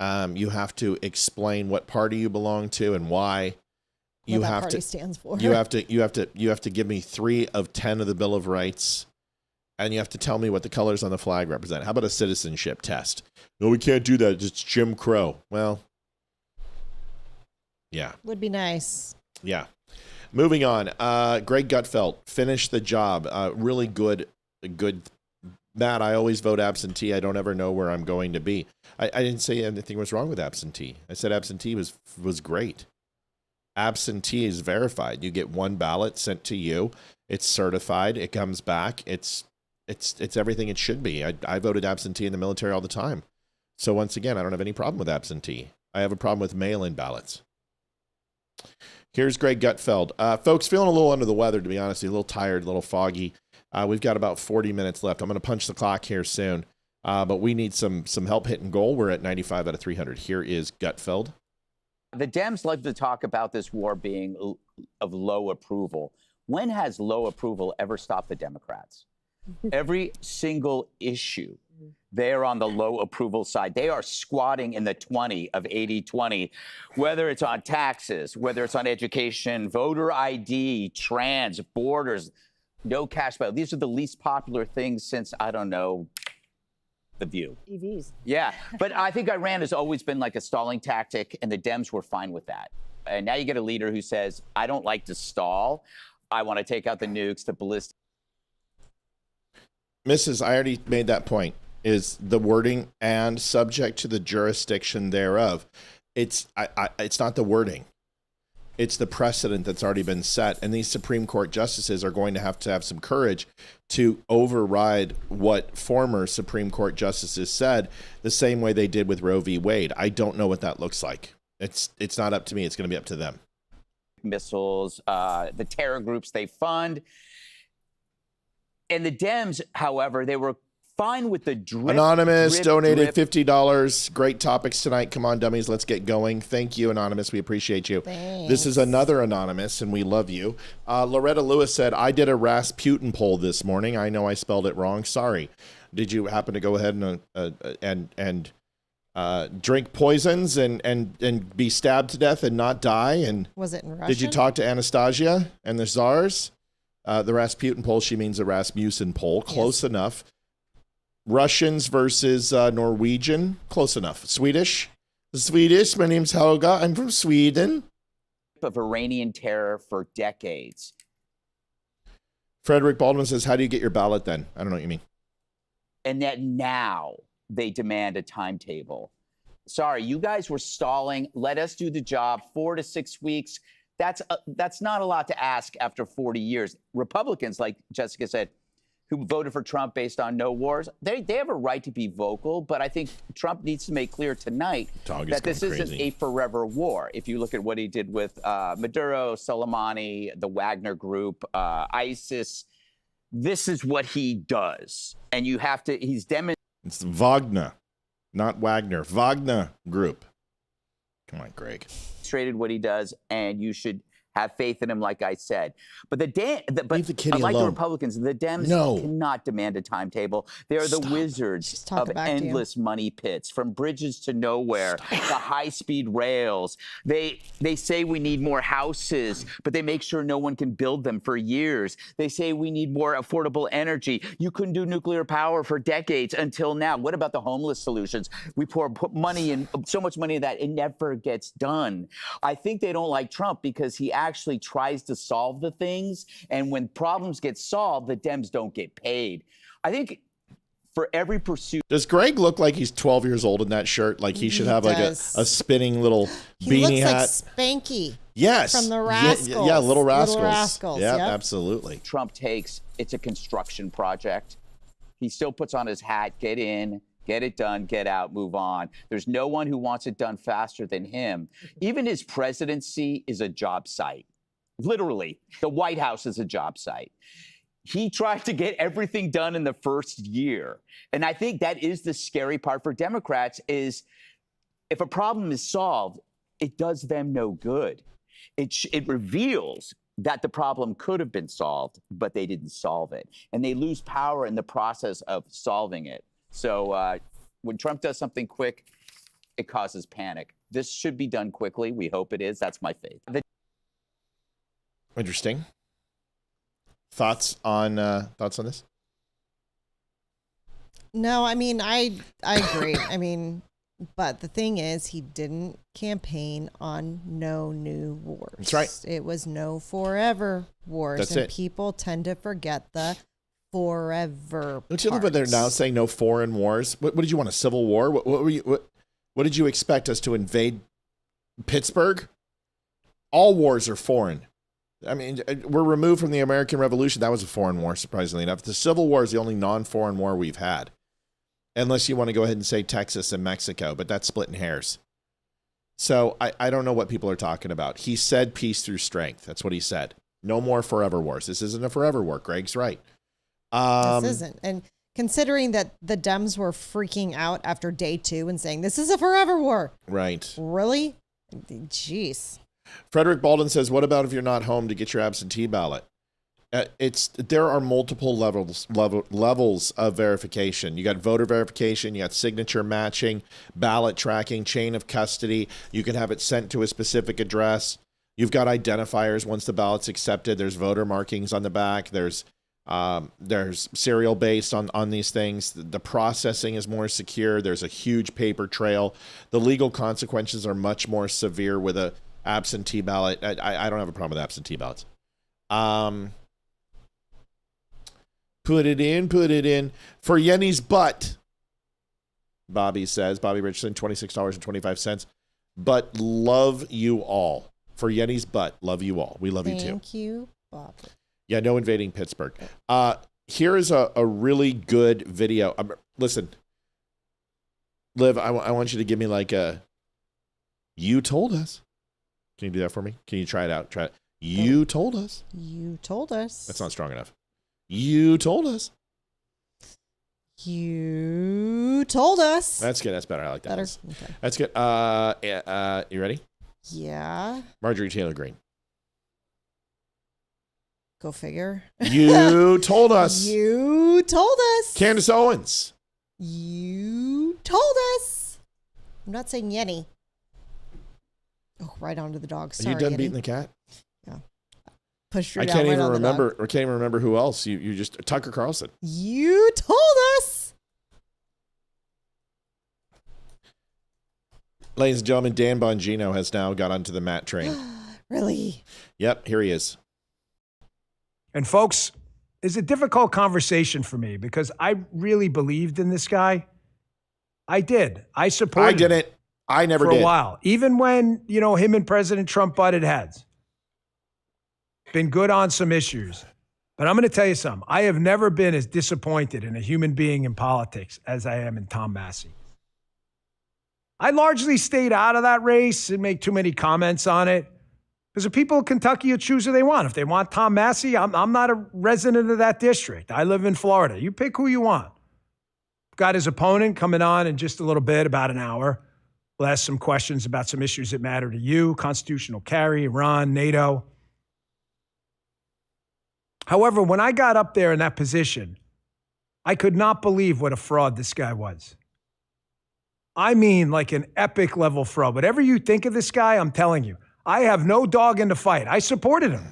You have to explain what party you belong to and why. What that party stands for. You have to give me 3 of 10 of the Bill of Rights, and you have to tell me what the colors on the flag represent. How about a citizenship test? No, we can't do that. It's Jim Crow. Well, yeah. Would be nice. Yeah. Moving on. Greg Gutfeld finished the job. Really good. Matt, I always vote absentee. I don't ever know where I'm going to be. I didn't say anything was wrong with absentee. I said absentee was great. Absentee is verified. You get 1 ballot sent to you. It's certified. It comes back. It's everything it should be. I voted absentee in the military all the time. So once again, I don't have any problem with absentee. I have a problem with mail-in ballots. Here's Greg Gutfeld. Folks, feeling a little under the weather, to be honest, a little tired, a little foggy. We've got about 40 minutes left. I'm going to punch the clock here soon, but we need some help hitting goal. We're at 95 out of 300. Here is Gutfeld. The Dems love to talk about this war being of low approval. When has low approval ever stopped the Democrats? Every single issue, they're on the low approval side. They are squatting in the 20 of 80-20, whether it's on taxes, whether it's on education, voter ID, trans, borders, no cash bail. These are the least popular things since, I don't know, The View. EVs. Yeah, but I think Iran has always been like a stalling tactic, and the Dems were fine with that. And now you get a leader who says, I don't like to stall. I want to take out the nukes, the ballistic. Mrs., I already made that point, is the wording and subject to the jurisdiction thereof. It's not the wording. It's the precedent that's already been set. And these Supreme Court justices are going to have some courage to override what former Supreme Court justices said the same way they did with Roe v. Wade. I don't know what that looks like. It's not up to me. It's going to be up to them. Missiles, the terror groups they fund. And the Dems, however, they were fine with the drip. Anonymous drip, donated drip. $50. Great topics tonight. Come on, dummies. Let's get going. Thank you, Anonymous. We appreciate you. Thanks. This is another Anonymous, and we love you. Loretta Lewis said, I did a Rasputin poll this morning. I know I spelled it wrong. Sorry. Did you happen to go ahead and drink poisons and be stabbed to death and not die? And was it in Russian? did you talk to Anastasia and the Tsars? The Rasputin poll, she means the Rasmussen poll. Close enough. Russians versus Norwegian. Close enough. Swedish. My name's Helga. I'm from Sweden. Of Iranian terror for decades. Frederick Baldwin says, how do you get your ballot then? I don't know what you mean. And that now they demand a timetable. Sorry, you guys were stalling. Let us do the job. 4 to 6 weeks. That's not a lot to ask after 40 years. Republicans, like Jessica said, who voted for Trump based on no wars, they have a right to be vocal, but I think Trump needs to make clear tonight that this isn't a forever war. If you look at what he did with Maduro, Soleimani, the Wagner Group, ISIS, this is what he does. And you have to, he's demonstrated. It's Wagner, not Wagner. Wagner Group. Come on, Greg. What he does, and you should have faith in him, like I said. But Leave the kitty unlike alone. the Republicans, the Dems cannot demand a timetable. They are the wizards of endless money pits, from bridges to nowhere, the high-speed rails. They say we need more houses, but they make sure no one can build them for years. They say we need more affordable energy. You couldn't do nuclear power for decades until now. What about the homeless solutions? We put money in, so much money that it never gets done. I think they don't like Trump because he actually tries to solve the things, and when problems get solved, the Dems don't get paid. I think for every pursuit. Does Greg look like he's 12 years old in that shirt? Like he should have like a spinning little beanie he looks hat. like Spanky. Yes. From the Rascals. Yeah, Little Rascals. Little Rascals. Yeah, yep. absolutely. Trump takes, it's a construction project. He still puts on his hat, get in, get it done, get out, move on. There's no one who wants it done faster than him. Even his presidency is a job site. Literally, the White House is a job site. He tried to get everything done in the first year. And I think that is the scary part for Democrats is if a problem is solved, it does them no good. It reveals that the problem could have been solved, but they didn't solve it. And they lose power in the process of solving it. So when Trump does something quick, it causes panic. This should be done quickly. We hope it is. That's my faith. Interesting. Thoughts on this? No, I mean, I agree. I mean, but the thing is, he didn't campaign on no new wars. That's right. It was no forever wars. That's and it. People tend to forget the forever. Don't you look what they're now saying? No foreign wars. What did you want? A civil war? What did you expect us to invade Pittsburgh? All wars are foreign. I mean, we're removed from the American Revolution. That was a foreign war, surprisingly enough. The Civil War is the only non-foreign war we've had. Unless you want to go ahead and say Texas and Mexico, but that's splitting hairs. So I don't know what people are talking about. He said peace through strength. That's what he said. No more forever wars. This isn't a forever war. Greg's right. This isn't. And considering that the Dems were freaking out after day 2 and saying, this is a forever war. Right. Really? Jeez. Frederick Baldwin says, what about if you're not home to get your absentee ballot? There are multiple levels of verification. You got voter verification, you got signature matching, ballot tracking, chain of custody. You can have it sent to a specific address. You've got identifiers once the ballot's accepted. There's voter markings on the back. There's serial based on these things. The processing is more secure. There's a huge paper trail. The legal consequences are much more severe with a absentee ballot. I don't have a problem with absentee ballots. Put it in for Yenny's butt. Bobby says, Bobby Richardson, $26.25. But love you all. For Yenny's butt, love you all. We love you too. Thank you, Bobby. Yeah, no invading Pittsburgh. Here is a really good video. Listen, Liv, I want you to give me like a, you told us. Can you do that for me? Can you try it out? Try it. You told us. You told us. That's not strong enough. You told us. You told us. That's good. That's better. I like that. Better. Okay. That's good. You ready? Yeah. Marjorie Taylor Greene. Go figure. You told us. You told us. Candace Owens. You told us. I'm not saying Yenny. Oh, right onto the dog. Sorry, Are you done Yenny. beating the cat? Yeah. Pushed her I down can't right even on the remember. dog. I can't even remember who else. You just Tucker Carlson. You told us. Ladies and gentlemen, Dan Bongino has now got onto the Matt train. Really? Yep, here he is. And folks, it's a difficult conversation for me because I really believed in this guy. I did. I supported I didn't. I never for did. a while. Even when, him and President Trump butted heads. Been good on some issues. But I'm going to tell you something. I have never been as disappointed in a human being in politics as I am in Tom Massie. I largely stayed out of that race and make too many comments on it because the people of Kentucky will choose who they want. If they want Tom Massie, I'm not a resident of that district. I live in Florida. You pick who you want. Got his opponent coming on in just a little bit, about an hour. We'll ask some questions about some issues that matter to you, constitutional carry, Iran, NATO. However, when I got up there in that position, I could not believe what a fraud this guy was. I mean, like an epic level fraud. Whatever you think of this guy, I'm telling you, I have no dog in the fight. I supported him.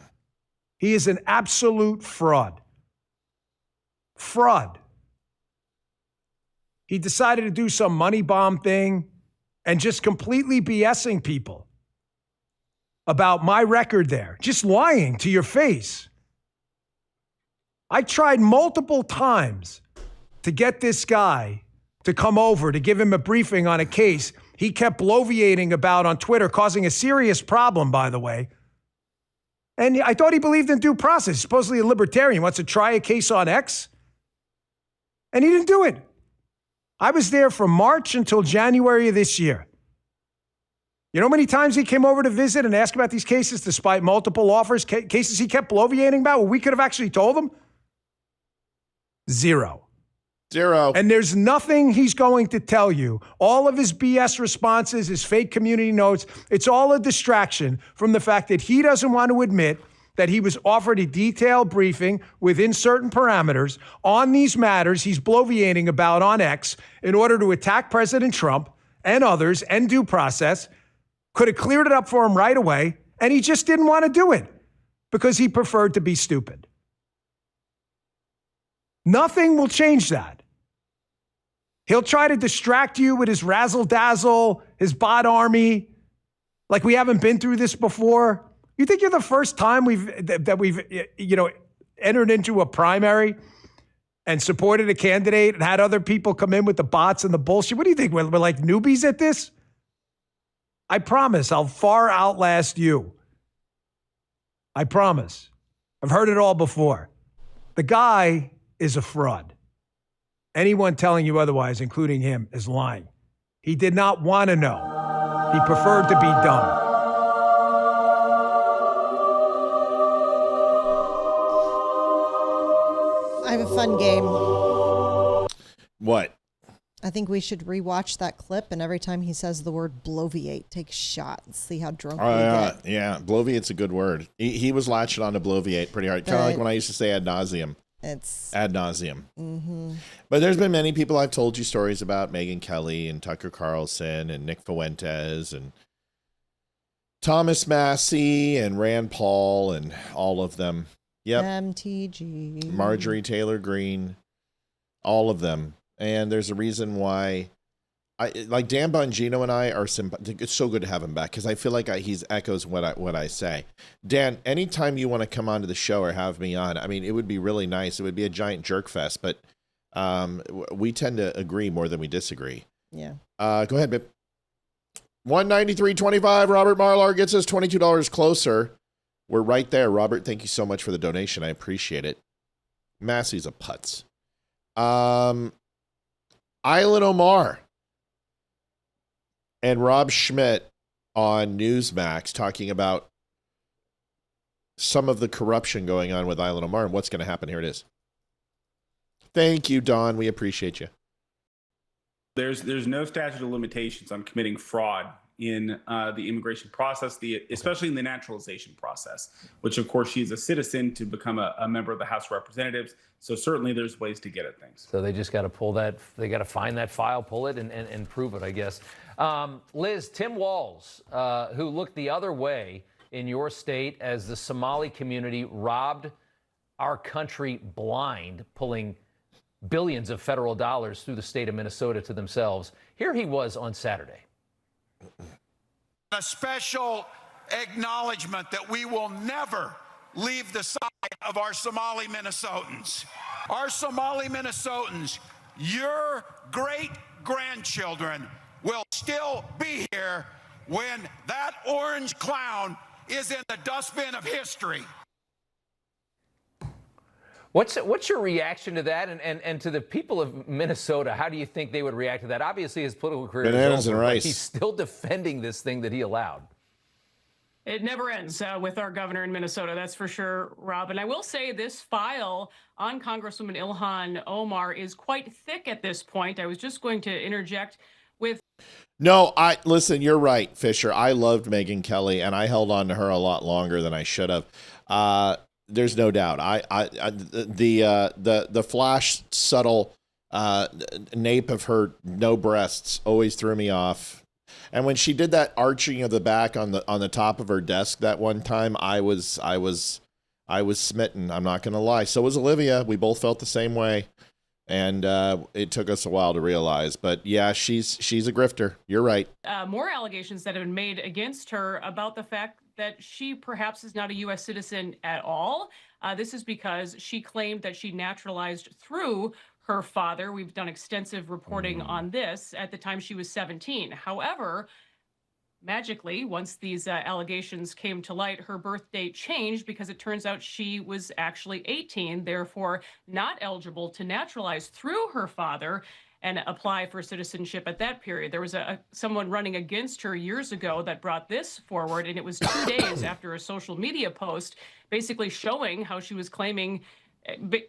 He is an absolute fraud. Fraud. He decided to do some money bomb thing and just completely BSing people about my record there, just lying to your face. I tried multiple times to get this guy to come over to give him a briefing on a case he kept bloviating about on Twitter, causing a serious problem, by the way. And I thought he believed in due process. He's supposedly a libertarian, wants to try a case on X. And he didn't do it. I was there from March until January of this year. You know how many times he came over to visit and ask about these cases despite multiple offers, cases he kept bloviating about, where we could have actually told him? Zero. And there's nothing he's going to tell you. All of his BS responses, his fake community notes, it's all a distraction from the fact that he doesn't want to admit that he was offered a detailed briefing within certain parameters on these matters he's bloviating about on X in order to attack President Trump and others and due process. Could have cleared it up for him right away, and he just didn't want to do it because he preferred to be stupid. Nothing will change that. He'll try to distract you with his razzle-dazzle, his bot army, like we haven't been through this before. You think you're the first time we've entered into a primary and supported a candidate and had other people come in with the bots and the bullshit? What do you think? We're like newbies at this? I promise I'll far outlast you. I promise. I've heard it all before. The guy is a fraud. Anyone telling you otherwise, including him, is lying. He did not want to know. He preferred to be dumb. I have a fun game. What? I think we should rewatch that clip, and every time he says the word bloviate, take a shot and see how drunk we get. Yeah, bloviate's a good word. He was latching on to bloviate pretty hard. Kind of like when I used to say ad nauseum. It's ad nauseum. Mm-hmm. But there's been many people I've told you stories about, Megyn Kelly and Tucker Carlson and Nick Fuentes and Thomas Massie and Rand Paul and all of them. Yep. MTG. Marjorie Taylor Greene, all of them. And there's a reason why like Dan Bongino and I are it's so good to have him back because I feel like he's echoes what I say. Dan, anytime you want to come onto the show or have me on, I mean, it would be really nice. It would be a giant jerk fest, but we tend to agree more than we disagree. Yeah. Go ahead, babe. 193.25. Robert Marlar gets us $22 closer. We're right there. Robert, thank you so much for the donation. I appreciate it. Massie's a putz. Island Omar and Rob Schmidt on Newsmax talking about some of the corruption going on with Island Omar and what's going to happen. Here it is. Thank you, Don. We appreciate you. There's no statute of limitations on committing fraud in the immigration process, especially in the naturalization process, which of course she's a citizen to become a member of the House of Representatives. So certainly there's ways to get at things. So they just got to pull that, they got to find that file, pull it, and prove it, I guess. Liz, Tim Walz, who looked the other way in your state as the Somali community robbed our country blind, pulling billions of federal dollars through the state of Minnesota to themselves. Here he was on Saturday. A special acknowledgement that we will never leave the side of our Somali Minnesotans. Our Somali Minnesotans, your great-grandchildren will still be here when that orange clown is in the dustbin of history. What's your reaction to that, and to the people of Minnesota? How do you think they would react to that? Obviously, his political career Bananas is over, and rice. but he's still defending this thing that he allowed. It never ends with our governor in Minnesota, that's for sure, Rob. And I will say this file on Congresswoman Ilhan Omar is quite thick at this point. I was just going to interject with... No, listen, you're right, Fisher. I loved Megyn Kelly, and I held on to her a lot longer than I should have. There's no doubt. The flash subtle nape of her no breasts always threw me off. And when she did that arching of the back on the top of her desk that one time, I was smitten. I'm not going to lie. So was Olivia. We both felt the same way. And it took us a while to realize. But yeah, she's a grifter. You're right. More allegations that have been made against her about the fact that she perhaps is not a U.S. citizen at all. This is because she claimed that she naturalized through her father. We've done extensive reporting on this at the time she was 17. However, magically, once these allegations came to light, her birth date changed because it turns out she was actually 18, therefore not eligible to naturalize through her father and apply for citizenship at that period. There was someone running against her years ago that brought this forward, and it was 2 days after a social media post basically showing how she was claiming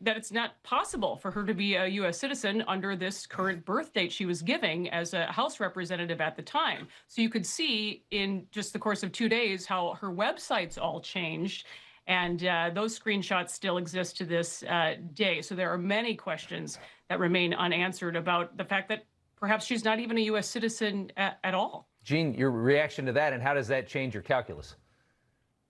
that it's not possible for her to be a U.S. citizen under this current birth date she was giving as a House representative at the time. So you could see in just the course of 2 days how her websites all changed, and those screenshots still exist to this day. So there are many questions that remain unanswered about the fact that perhaps she's not even a U.S. citizen at all. Gene, your reaction to that, and how does that change your calculus?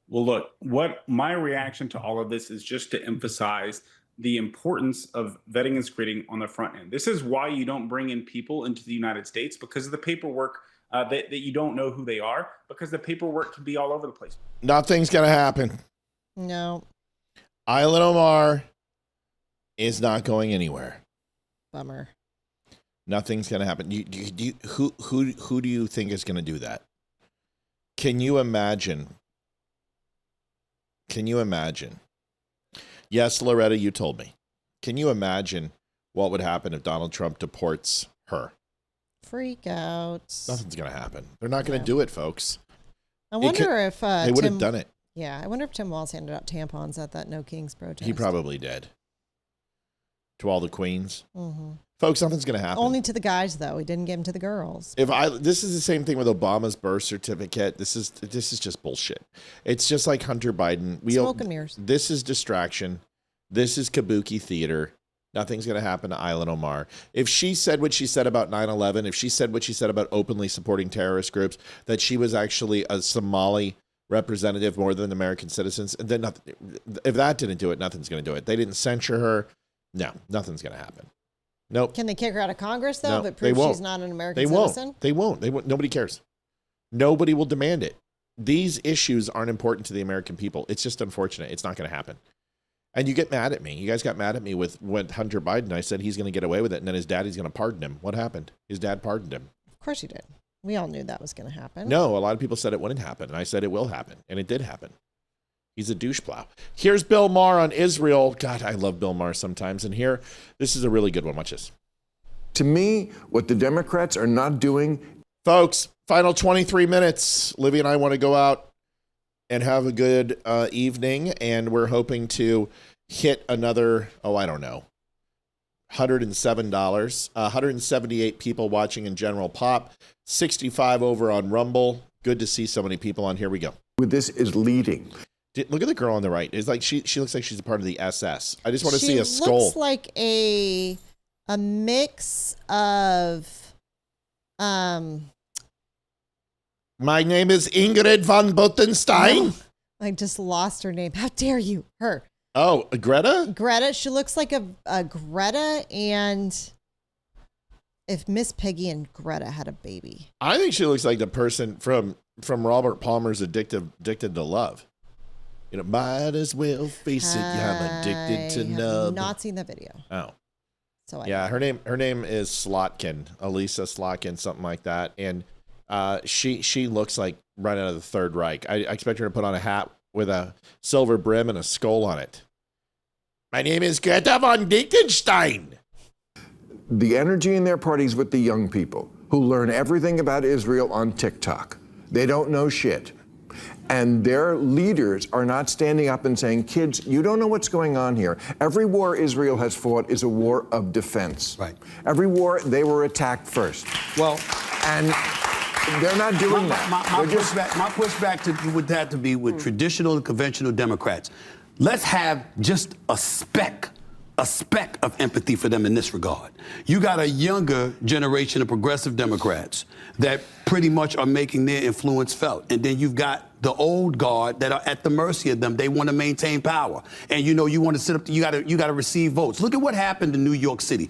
Well, look, what my reaction to all of this is just to emphasize the importance of vetting and screening on the front end. This is why you don't bring in people into the United States, because of the paperwork that you don't know who they are, because the paperwork can be all over the place. Nothing's going to happen. No. Ilhan Omar is not going anywhere. Bummer. Nothing's going to happen. Who do you think is going to do that? Can you imagine? Yes, Loretta, you told me. Can you imagine what would happen if Donald Trump deports her? Freak out. Nothing's going to happen. They're not going to do it, folks. I wonder if they would have done it. Yeah, I wonder if Tim Walz handed out tampons at that No Kings protest. He probably did. To all the queens. Mm-hmm. Folks, nothing's going to happen. Only to the guys, though. He didn't give them to the girls. This is the same thing with Obama's birth certificate. This is just bullshit. It's just like Hunter Biden. Smoke and mirrors. This is distraction. This is kabuki theater. Nothing's going to happen to Ilhan Omar. If she said what she said about 9/11, if she said what she said about openly supporting terrorist groups, that she was actually a Somali representative more than American citizens, and then if that didn't do it, nothing's going to do it. They didn't censure her. No, nothing's going to happen. Nope. Can they kick her out of Congress, though, No, but prove she's not an American citizen? They won't. Nobody cares. Nobody will demand it. These issues aren't important to the American people. It's just unfortunate. It's not going to happen. And you get mad at me. You guys got mad at me with Hunter Biden. I said he's going to get away with it, and then his daddy's going to pardon him. What happened? His dad pardoned him. Of course he did. We all knew that was going to happen. No, a lot of people said it wouldn't happen, and I said it will happen, and it did happen. He's a douche plow. Here's Bill Maher on Israel. God, I love Bill Maher sometimes. And here, this is a really good one. Watch this. To me, what the Democrats are not doing. Folks, final 23 minutes. Olivia and I want to go out and have a good evening, and we're hoping to hit another, I don't know, $107. 178 people watching in General Pop. 65 over on Rumble. Good to see so many people on. Here we go. This is leading. Look at the girl on the right. It's like she looks like she's a part of the SS. I just want to see a skull. She looks like a mix of My name is Ingrid von Botenstein. I just lost her name. How dare you? Her. Oh, Greta? Greta. She looks like a Greta, and if Miss Piggy and Greta had a baby. I think she looks like the person from Robert Palmer's Addicted to Love. You know, might as well face it. Yeah, I'm addicted to nub. I've not seen the video. Oh. So yeah, her name is Slotkin, Elisa Slotkin, something like that. And she looks like right out of the Third Reich. I expect her to put on a hat with a silver brim and a skull on it. My name is Greta von Dichtenstein. The energy in their parties with the young people who learn everything about Israel on TikTok. They don't know shit. And their leaders are not standing up and saying, kids, you don't know what's going on here. Every war Israel has fought is a war of defense. Right. Every war, they were attacked first. Well, and they're not doing that. My pushback would have to be with traditional and conventional Democrats. Let's have just a speck of empathy for them in this regard. You got a younger generation of progressive Democrats that pretty much are making their influence felt. And then you've got the old guard that are at the mercy of them. They want to maintain power. And you want to sit up, you got to receive votes. Look at what happened in New York City.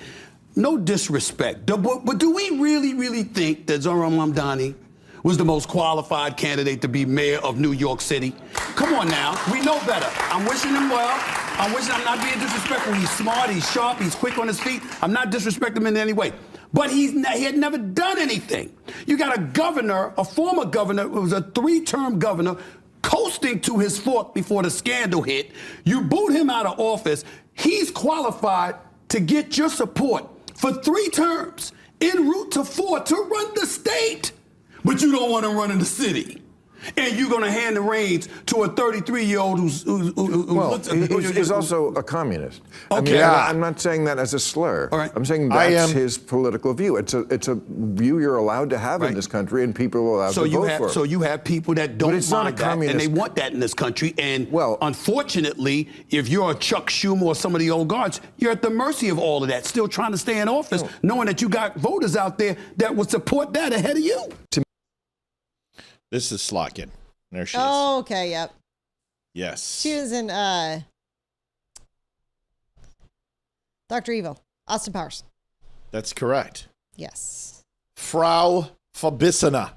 No disrespect, but do we really think that Zohran Mamdani was the most qualified candidate to be mayor of New York City? Come on now, we know better. I'm wishing him well. I'm not being disrespectful. He's smart, he's sharp, he's quick on his feet. I'm not disrespecting him in any way. But he had never done anything. You got a governor, a former governor, who was a 3-term governor, coasting to his fourth before the scandal hit. You boot him out of office. He's qualified to get your support for 3 terms, en route to 4, to run the state. But you don't want to run in the city. And you're going to hand the reins to a 33-year-old he's also a communist. Okay. I mean, yeah. I'm not saying that as a slur. All right. I'm saying that's his political view. It's a view you're allowed to have in this country, and people are allowed to vote for it. So you have people that don't mind that, and they want that in this country. And unfortunately, if you're a Chuck Schumer or some of the old guards, you're at the mercy of all of that, still trying to stay in office, knowing that you got voters out there that would support that ahead of you. This is Slotkin. There she is. Oh, okay, yep. Yes. She was in Dr. Evil, Austin Powers. That's correct. Yes. Frau Fabissina.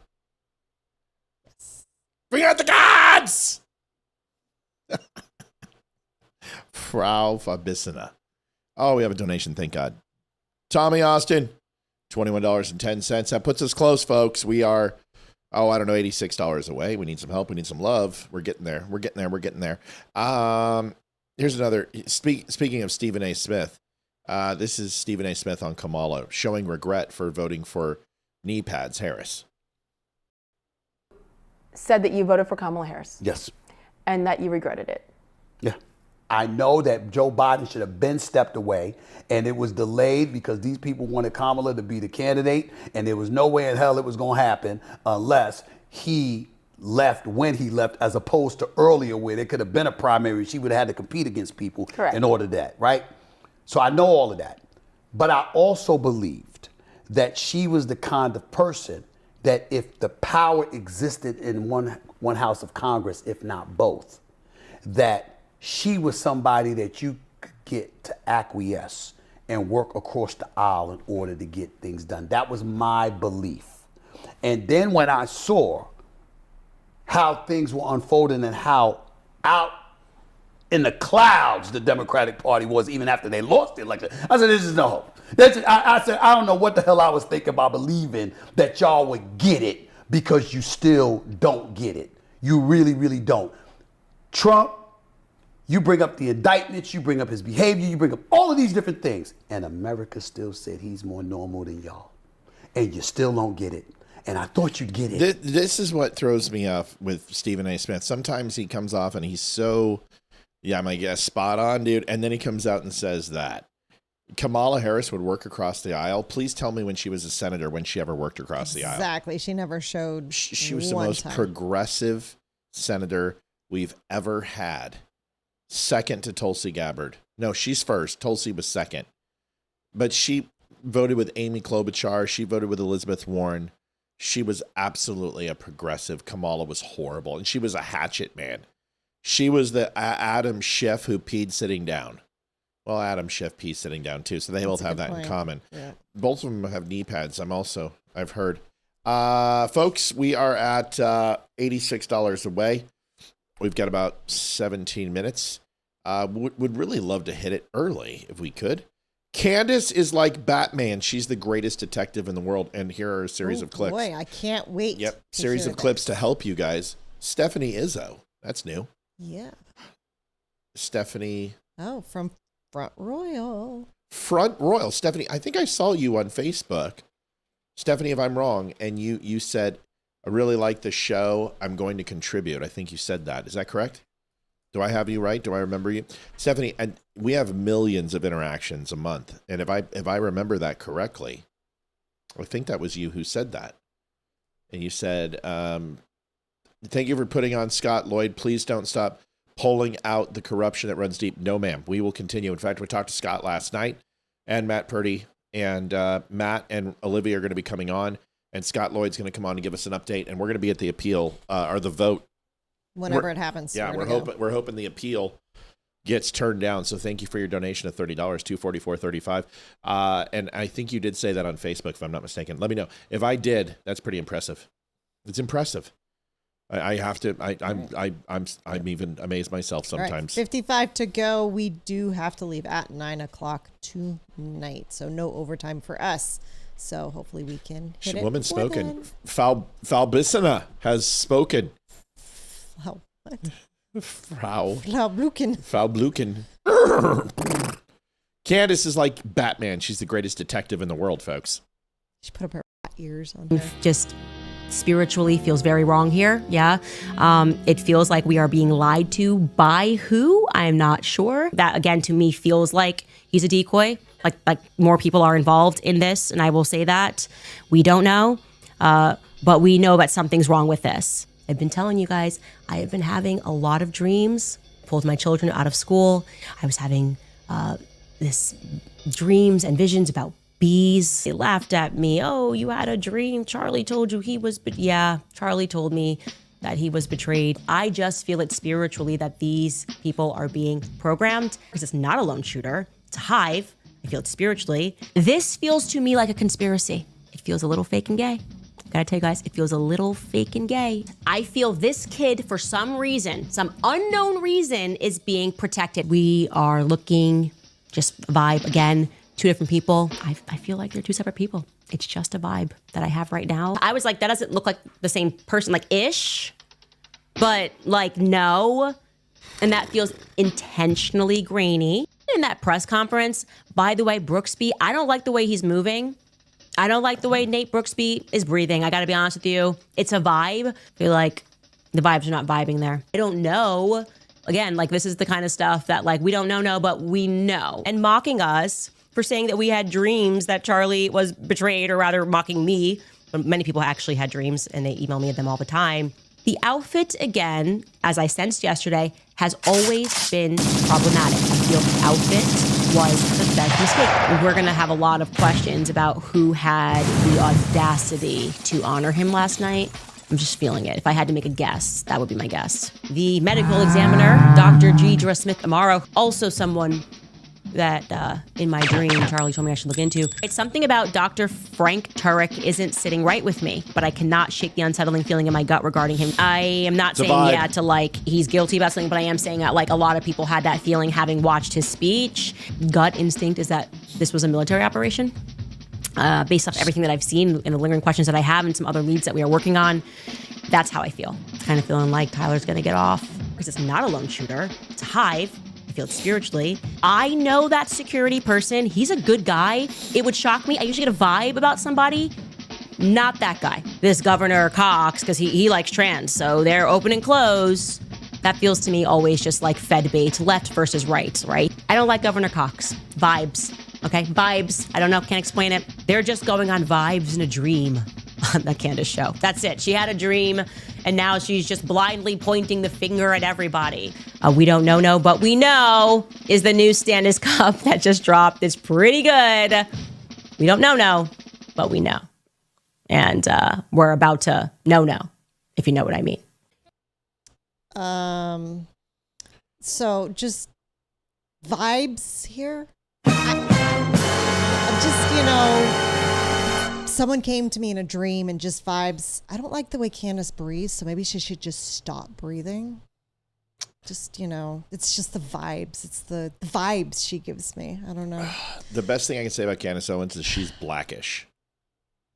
Yes. Bring out the gods! Frau Fabissina. Oh, we have a donation, thank God. Tommy Austin, $21.10. That puts us close, folks. We are... $86 away. We need some help. We need some love. We're getting there. Here's another. Speaking of Stephen A. Smith, this is Stephen A. Smith on Kamala showing regret for voting for knee pads. Harris said that you voted for Kamala Harris. Yes. And that you regretted it. Yeah. I know that Joe Biden should have been stepped away, and it was delayed because these people wanted Kamala to be the candidate, and there was no way in hell it was going to happen unless he left when he left, as opposed to earlier where there could have been a primary. She would have had to compete against people in order to that, right? So I know all of that. But I also believed that she was the kind of person that if the power existed in one house of Congress, if not both, that she was somebody that you could get to acquiesce and work across the aisle in order to get things done. That was my belief. And then when I saw how things were unfolding and how out in the clouds the Democratic Party was even after they lost the election, I said, this is no hope. I said, I don't know what the hell I was thinking about believing that y'all would get it, because you still don't get it. You really, really don't. Trump, you bring up the indictments, you bring up his behavior, you bring up all of these different things. And America still said he's more normal than y'all. And you still don't get it. And I thought you'd get it. This is what throws me off with Stephen A. Smith. Sometimes he comes off and he's so, I guess, spot on, dude. And then he comes out and says that. Kamala Harris would work across the aisle. Please tell me when she was a senator, when she ever worked across the aisle. Exactly. She never showed. She was the most progressive senator we've ever had. Second to Tulsi Gabbard. No, she's first. Tulsi was second. But she voted with Amy Klobuchar. She voted with Elizabeth Warren. She was absolutely a progressive. Kamala was horrible. And she was a hatchet man. She was the Adam Schiff who peed sitting down. Well, Adam Schiff pees sitting down too. So they both have that in common. Yeah. Both of them have knee pads. I've heard. Folks, we are at $86 away. We've got about 17 minutes. Would really love to hit it early if we could. Candace is like Batman. She's the greatest detective in the world. And here are a series of clips. Boy, I can't wait. Yep, series of clips to help you guys. Stephanie Izzo. That's new. Yeah. Stephanie. Oh, from Front Royal. Front Royal. Stephanie, I think I saw you on Facebook. Stephanie, if I'm wrong, and you said, I really like the show. I'm going to contribute. I think you said that. Is that correct? Do I have you right? Do I remember you? Stephanie, and we have millions of interactions a month. And if I remember that correctly, I think that was you who said that. And you said, thank you for putting on Scott Lloyd. Please don't stop pulling out the corruption that runs deep. No, ma'am. We will continue. In fact, we talked to Scott last night and Matt Purdy, and Matt and Olivia are going to be coming on, and Scott Lloyd's going to come on and give us an update. And we're going to be at the appeal or the vote. Whenever it happens. Yeah, we're hoping the appeal gets turned down. So thank you for your donation of $30, $244.35. And I think you did say that on Facebook, if I'm not mistaken. Let me know. If I did, that's pretty impressive. It's impressive. I have to. I'm even amazed myself sometimes. Right, 55 to go. We do have to leave at 9:00 tonight, so no overtime for us. So hopefully we can hit it. Woman spoken. Falbissina has spoken. Wow. What? Frau Bluken. Candace is like Batman. She's the greatest detective in the world, folks. She put up her ears on her. Just spiritually feels very wrong here. Yeah. It feels like we are being lied to by who? I'm not sure. That again to me feels like he's a decoy. Like more people are involved in this, and I will say that. We don't know. But we know that something's wrong with this. I've been telling you guys, I have been having a lot of dreams, pulled my children out of school. I was having this dreams and visions about bees. They laughed at me. Oh, you had a dream. Charlie told you he was, but yeah, Charlie told me that he was betrayed. I just feel it spiritually that these people are being programmed because it's not a lone shooter. It's a hive. I feel it spiritually. This feels to me like a conspiracy. It feels a little fake and gay. Gotta tell you guys, it feels a little fake and gay. I feel this kid, for some reason, some unknown reason, is being protected. We are looking, just vibe again, two different people. I feel like they're two separate people. It's just a vibe that I have right now. I was like, that doesn't look like the same person, like ish, but like no. And that feels intentionally grainy. In that press conference, by the way, Brooksby, I don't like the way he's moving. I don't like the way Nate Brooksby is breathing. I got to be honest with you. It's a vibe. I feel like the vibes are not vibing there. I don't know. Again, like this is the kind of stuff that like we don't know, but we know. And mocking us for saying that we had dreams that Charlie was betrayed, or rather mocking me. But many people actually had dreams and they email me them all the time. The outfit, again, as I sensed yesterday, has always been problematic. I feel the outfit was the best mistake. We're going to have a lot of questions about who had the audacity to honor him last night. I'm just feeling it. If I had to make a guess, that would be my guess. The medical examiner, Dr. Gidra Smith-Amaro, also someone that in my dream, Charlie told me I should look into. It's something about Dr. Frank Turek isn't sitting right with me, but I cannot shake the unsettling feeling in my gut regarding him. I am not saying to like he's guilty about something, but I am saying that like a lot of people had that feeling having watched his speech. Gut instinct is that this was a military operation. Based off everything that I've seen and the lingering questions that I have and some other leads that we are working on, that's how I feel. Kind of feeling like Tyler's gonna get off because it's not a lone shooter, it's a hive. Feel it spiritually. I know that security person. He's a good guy. It would shock me. I usually get a vibe about somebody. Not that guy. This Governor Cox, because he likes trans. So they're open and close. That feels to me always just like Fed bait, left versus right? I don't like Governor Cox. Vibes. Okay, vibes. I don't know, can't explain it. They're just going on vibes in a dream on the Candace show. That's it. She had a dream, and now she's just blindly pointing the finger at everybody. We don't know, but we know is the new Stannis Cup that just dropped. It's pretty good. We don't know, but we know. And we're about to know, if you know what I mean. So just vibes here. I'm just, someone came to me in a dream and just vibes. I don't like the way Candace breathes, so maybe she should just stop breathing. Just, it's just the vibes. It's the vibes she gives me. I don't know. The best thing I can say about Candace Owens is she's blackish.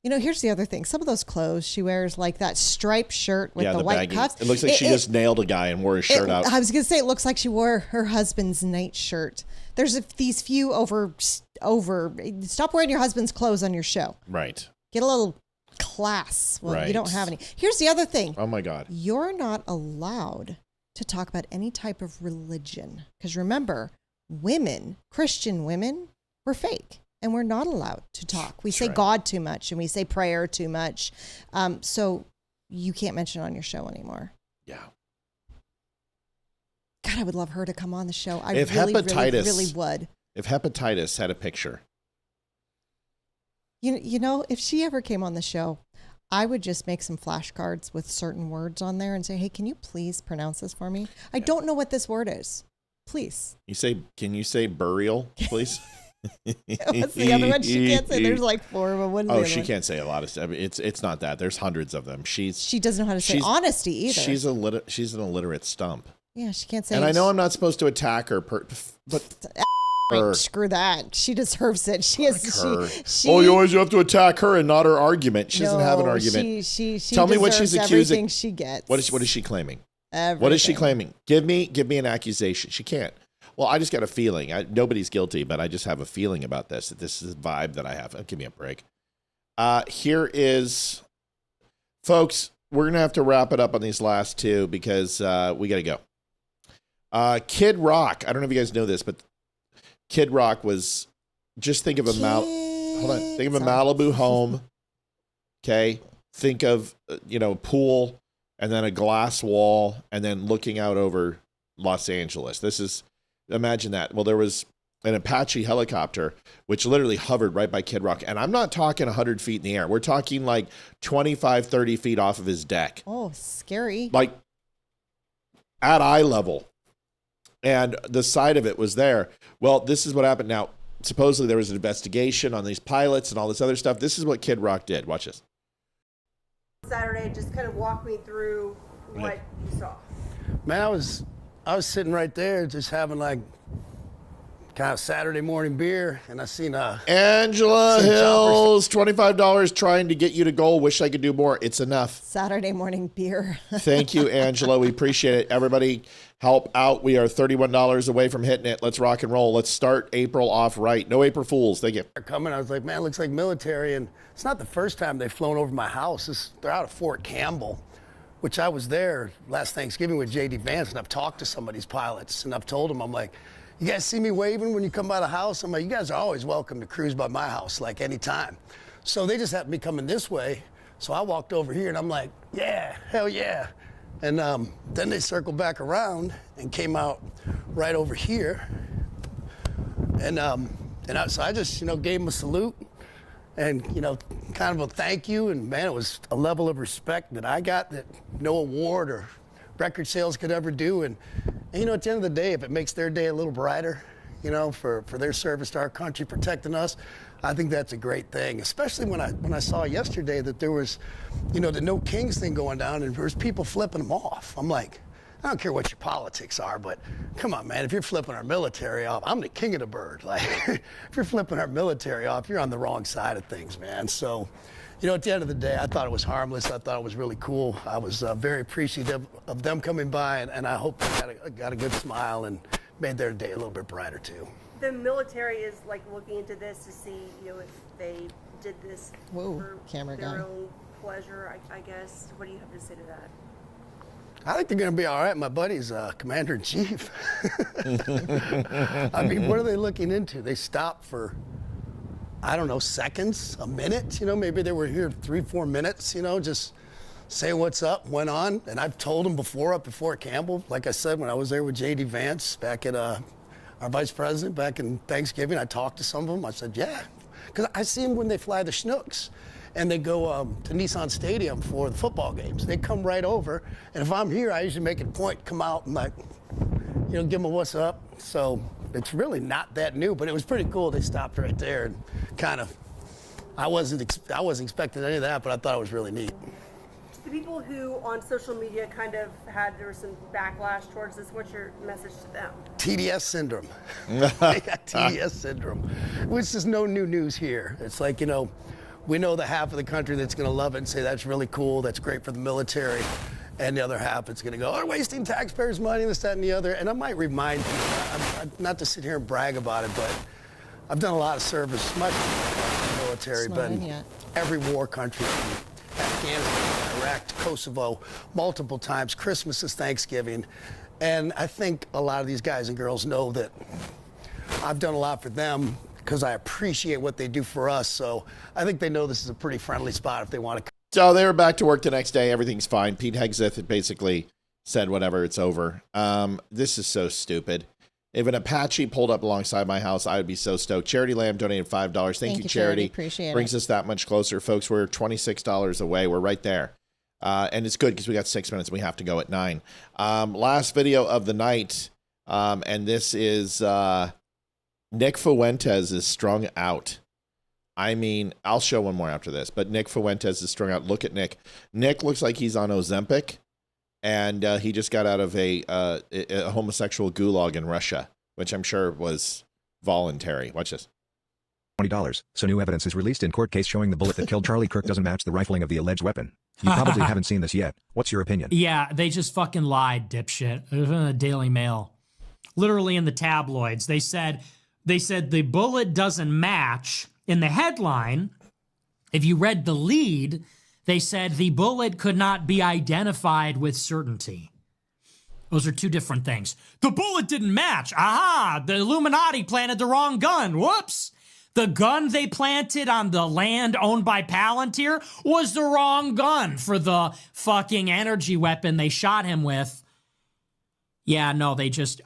Here's the other thing. Some of those clothes she wears, like that striped shirt with the white cuffs. It looks like she just nailed a guy and wore his shirt out. I was going to say it looks like she wore her husband's night shirt. There's these few over. Stop wearing your husband's clothes on your show. Right. Get a little class. Well, right. You don't have any. Here's the other thing. Oh, my God. You're not allowed to talk about any type of religion. Because remember, Christian women, were fake. And we're not allowed to talk. We say God too much and we say prayer too much. So you can't mention it on your show anymore. Yeah. God, I would love her to come on the show. I if really hepatitis, would. If hepatitis had a picture. If she ever came on the show, I would just make some flashcards with certain words on there and say, hey, can you please pronounce this for me? I don't know what this word is. Please. Can you say burial, please? What's the other one she can't say? There's like 4 of them. What is the other she one? can't say a lot of stuff. It's not that. There's hundreds of them. She doesn't know how to say honesty either. She's an illiterate stump. Yeah, she can't say. And I know I'm not supposed to attack her, but screw that. She deserves it. She is. You always have to attack her and not her argument. She doesn't have an argument. She Tell me what she's accusing. She gets. What is she claiming? Everything. What is she claiming? Give me an accusation. She can't. Well, I just got a feeling. Nobody's guilty, but I just have a feeling about this. That this is a vibe that I have. Give me a break. Here is, folks. We're gonna have to wrap it up on these last two because we got to go. Kid Rock. I don't know if you guys know this, but Kid Rock was. Just think of a Think of a Malibu home. Okay. Think of pool and then a glass wall and then looking out over Los Angeles. Imagine that. Well, there was an Apache helicopter, which literally hovered right by Kid Rock. And I'm not talking 100 feet in the air. We're talking like 25, 30 feet off of his deck. Oh, scary. Like at eye level. And the side of it was there. Well, this is what happened. Now, supposedly there was an investigation on these pilots and all this other stuff. This is what Kid Rock did. Watch this. Saturday, just kind of walk me through what you saw. Man, I was sitting right there just having like kind of Saturday morning beer, and I seen Angela Hills, $25 trying to get you to goal. Wish I could do more. It's enough. Saturday morning beer. Thank you, Angela. We appreciate it. Everybody help out. We are $31 away from hitting it. Let's rock and roll. Let's start April off right. No April Fools. Thank you. Coming, I was like, man, it looks like military, and it's not the first time they've flown over my house. They're out of Fort Campbell, which I was there last Thanksgiving with J.D. Vance, and I've talked to some of these pilots, and I've told them, I'm like, you guys see me waving when you come by the house? I'm like, you guys are always welcome to cruise by my house, like anytime. So they just happened to be coming this way, so I walked over here, and I'm like, yeah, hell yeah. And then they circled back around and came out right over here. And so I just, gave them a salute and, kind of a thank you. And, man, it was a level of respect that I got that no award or record sales could ever do. And at the end of the day, if it makes their day a little brighter, for their service to our country, protecting us, I think that's a great thing, especially when I saw yesterday that there was, the No Kings thing going down and there was people flipping them off. I'm like, I don't care what your politics are, but come on, man, if you're flipping our military off, I'm the king of the bird. Like, if you're flipping our military off, you're on the wrong side of things, man. So, at the end of the day, I thought it was harmless. I thought it was really cool. I was very appreciative of them coming by, and I hope they got a good smile and made their day a little bit brighter, too. The military is looking into this to see, if they did this for their own pleasure, I guess. What do you have to say to that? I think they're going to be all right. My buddy's commander-in-chief. I mean, what are they looking into? They stopped for, I don't know, seconds, a minute. Maybe they were here 3-4 minutes, just say what's up, went on. And I've told them before, up before Campbell, like I said, when I was there with J.D. Vance back at our vice president back in Thanksgiving, I talked to some of them. I said, yeah, because I see them when they fly the Chinooks. And they go to Nissan Stadium for the football games. They come right over, and if I'm here, I usually make it a point, come out and give them a what's up. So it's really not that new, but it was pretty cool. They stopped right there and kind of, I wasn't expecting any of that, but I thought it was really neat. The people who on social media there was some backlash towards this, what's your message to them? TDS syndrome. They got TDS syndrome, which is no new news here. It's like, we know the half of the country that's going to love it and say that's really cool, that's great for the military, and the other half it's going to go, they're wasting taxpayers' money, this, that, and the other. And I might remind people, not to sit here and brag about it, but I've done a lot of service, much in the military, but in every war country, Afghanistan, Iraq, Kosovo, multiple times. Christmas is Thanksgiving. And I think a lot of these guys and girls know that I've done a lot for them, because I appreciate what they do for us. So I think they know this is a pretty friendly spot if they want to. So they were back to work the next day. Everything's fine. Pete Hegseth had basically said, whatever, it's over. This is so stupid. If an Apache pulled up alongside my house, I would be so stoked. Charity Lamb donated $5. Thank you, Charity. Appreciate Brings us that much closer. Folks, we're $26 away. We're right there. And it's good because we got 6 minutes and we have to go at 9. Last video of the night. And this is... Nick Fuentes is strung out. I mean, I'll show one more after this, but Nick Fuentes is strung out. Look at Nick. Nick looks like he's on Ozempic, and he just got out of a homosexual gulag in Russia, which I'm sure was voluntary. Watch this. $20. So new evidence is released in court case showing the bullet that killed Charlie Kirk doesn't match the rifling of the alleged weapon. You probably haven't seen this yet. What's your opinion? Yeah, they just fucking lied, dipshit. It was in the Daily Mail. Literally in the tabloids. They said the bullet doesn't match. In the headline, if you read the lead, they said the bullet could not be identified with certainty. Those are two different things. The bullet didn't match. Aha! The Illuminati planted the wrong gun. Whoops! The gun they planted on the land owned by Palantir was the wrong gun for the fucking energy weapon they shot him with. Yeah, no, they just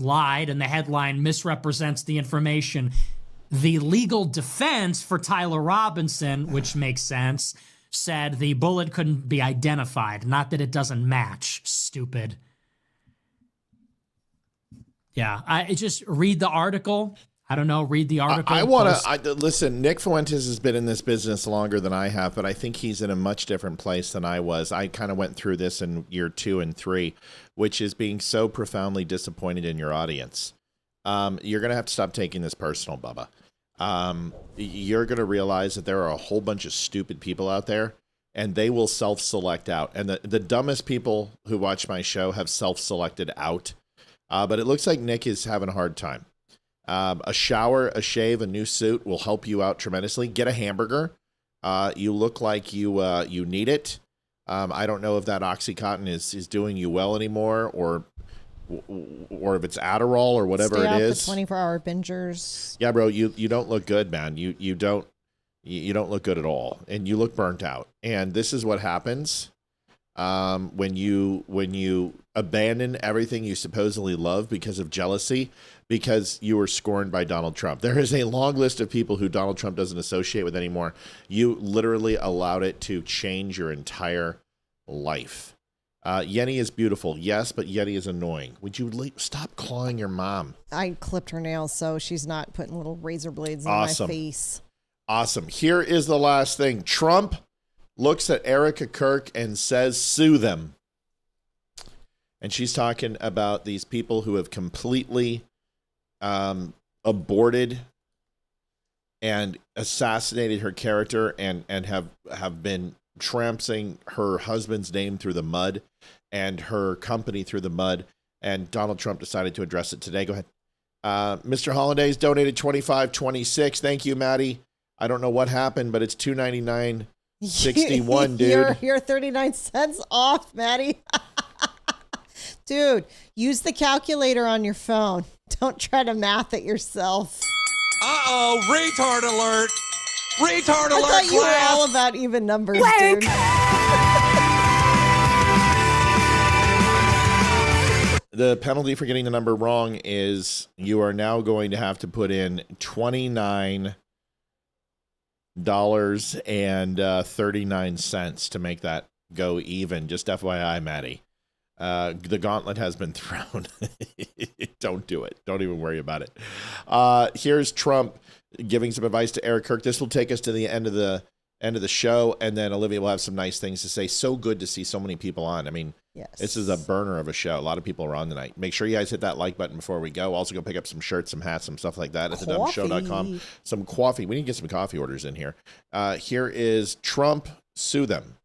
lied, and the headline misrepresents the information. The legal defense for Tyler Robinson, which makes sense, said the bullet couldn't be identified, not that it doesn't match. Stupid. Yeah, I just read the article. I don't know, read the article. I want to listen. Nick Fuentes has been in this business longer than I have, but I think he's in a much different place than I was. I kind of went through this in year 2 and 3, which is being so profoundly disappointed in your audience. You're going to have to stop taking this personal, Bubba. You're going to realize that there are a whole bunch of stupid people out there, and they will self-select out. And the dumbest people who watch my show have self-selected out. But it looks like Nick is having a hard time. A shower, a shave, a new suit will help you out tremendously. Get a hamburger. You look like you need it. I don't know if that Oxycontin is doing you well anymore, or if it's Adderall or whatever it is. The 24-hour bingers. Yeah, bro, you don't look good, man. You don't look good at all, and you look burnt out. And this is what happens when you abandon everything you supposedly love because of jealousy, because you were scorned by Donald Trump. There is a long list of people who Donald Trump doesn't associate with anymore. You literally allowed it to change your entire life. Yenny is beautiful, yes, but Yenny is annoying. Would you stop clawing your mom? I clipped her nails so she's not putting little razor blades in my face. Awesome. Here is the last thing. Trump looks at Erika Kirk and says, sue them. And she's talking about these people who have completely aborted and assassinated her character and have been tramping her husband's name through the mud and her company through the mud. And Donald Trump decided to address it today. Go ahead. Mr. Hollandaise donated $25.26. Thank you, Maddie. I don't know what happened, but it's $2.99 61, dude. You're 39 cents off, Maddie. Dude, use the calculator on your phone. Don't try to math it yourself. Uh-oh, retard alert. Retard alert, I thought you class. were all about even numbers, Blank. dude. The penalty for getting the number wrong is you are now going to have to put in $29.39 to make that go even. Just FYI, Maddie. The gauntlet has been thrown. Don't do it. Don't even worry about it. Here's Trump giving some advice to Eric Kirk. This will take us to the end of the show, and then Olivia will have some nice things to say. So good to see so many people on. I mean, yes. This is a burner of a show. A lot of people are on tonight. Make sure you guys hit that like button before we go. Also, go pick up some shirts, some hats, some stuff like that at thedumbshow.com. Some coffee. We need to get some coffee orders in here. Here is Trump. Sue them.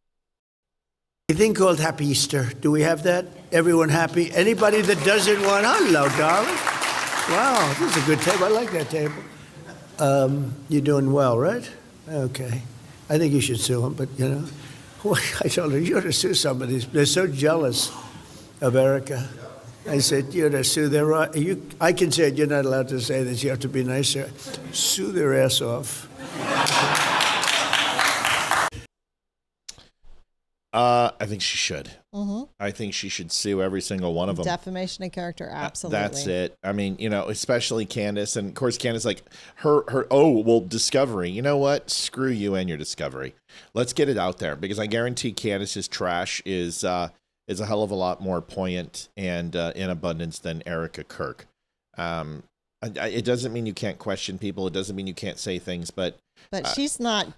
A thing called Happy Easter. Do we have that? Everyone happy? Anybody that doesn't want, hello, darling. Wow, this is a good table. I like that table. You're doing well, right? Okay. I think you should sue him, but, you know. I told her, you ought to sue somebody. They're so jealous of Erika. I said, you ought to sue their... I can say it. You're not allowed to say this. You have to be nicer. Sue their ass off. I think she should. Mm-hmm. I think she should sue every single one of them. Defamation of character, absolutely. That's it. I mean, you know, especially Candace. And, of course, Candace, like, Discovery. You know what? Screw you and your Discovery. Let's get it out there, because I guarantee Candace's trash is a hell of a lot more poignant and in abundance than Erika Kirk. It doesn't mean you can't question people. It doesn't mean you can't say things, but she's not...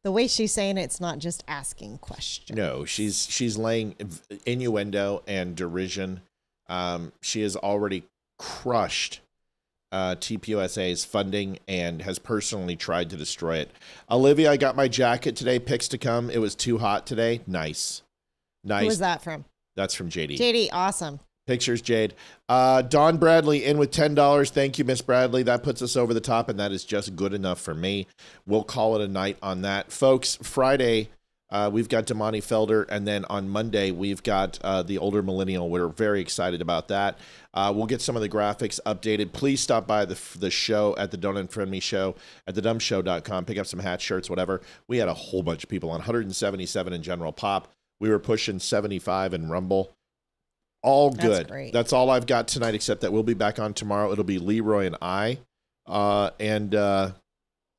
The way she's saying it's not just asking questions. No, she's laying innuendo and derision. She has already crushed TPUSA's funding and has personally tried to destroy it. Olivia, I got my jacket today. Pics to come. It was too hot today. Nice. Who was that from? That's from JD. JD, awesome. Pictures, Jade. Dawn Bradley in with $10. Thank you, Miss Bradley. That puts us over the top, and that is just good enough for me. We'll call it a night on that. Folks, Friday, we've got Damani Felder, and then on Monday, we've got the older millennial. We're very excited about that. We'll get some of the graphics updated. Please stop by the show at the Don't Unfriend Me show at thedumbshow.com. Pick up some hats, shirts, whatever. We had a whole bunch of people on, 177 in General Pop. We were pushing 75 in Rumble. All good. That's all I've got tonight, except that we'll be back on tomorrow. It'll be Leroy and I. You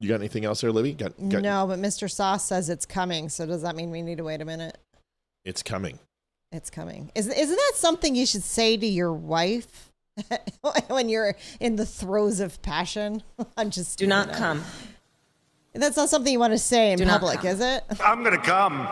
got anything else there, Libby? No, but Mr. Sauce says it's coming. So does that mean we need to wait a minute? It's coming. It's coming. Isn't that something you should say to your wife when you're in the throes of passion? I'm just... Do not come. That's not something you want to say in public, is it? I'm going to come.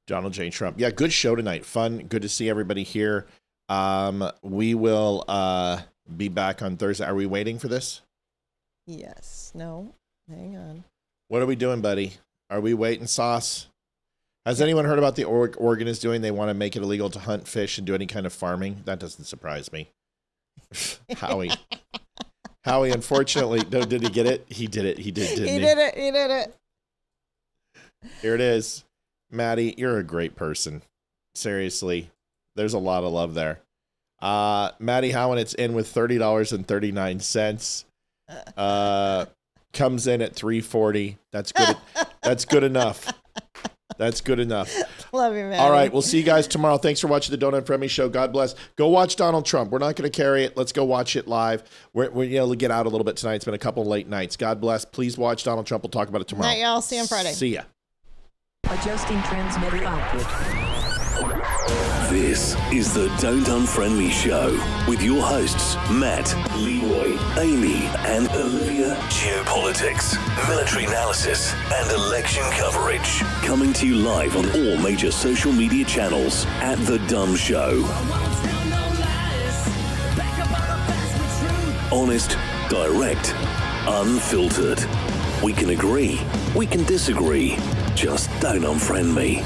Donald J. Trump. Yeah, good show tonight. Fun. Good to see everybody here. We will be back on Thursday. Are we waiting for this? Yes. No. Hang on. What are we doing, buddy? Are we waiting, Sauce? Has anyone heard about the Oregon is doing? They want to make it illegal to hunt, fish, and do any kind of farming. That doesn't surprise me. Howie, unfortunately, no, did he get it? He did it. He did, didn't he? He did it. Here it is. Maddie, you're a great person. Seriously, there's a lot of love there. Maddie Howen, it's in with $30.39. Comes in at $3.40. That's good. That's good enough. That's good enough. Love you, Maddie. All right, we'll see you guys tomorrow. Thanks for watching the Don't Unfriend Me show. God bless. Go watch Donald Trump. We're not going to carry it. Let's go watch it live. We're we'll get out a little bit tonight. It's been a couple of late nights. God bless. Please watch Donald Trump. We'll talk about it tomorrow. Night, y'all. See you on Friday. See ya. Adjusting transmitter output. This is the Don't Unfriend Me show with your hosts, Matt, Leroy, Amy, and Olivia. Geopolitics, military analysis, and election coverage. Coming to you live on all major social media channels at The Dumb Show. Honest, direct, unfiltered. We can agree, we can disagree. Just don't unfriend me.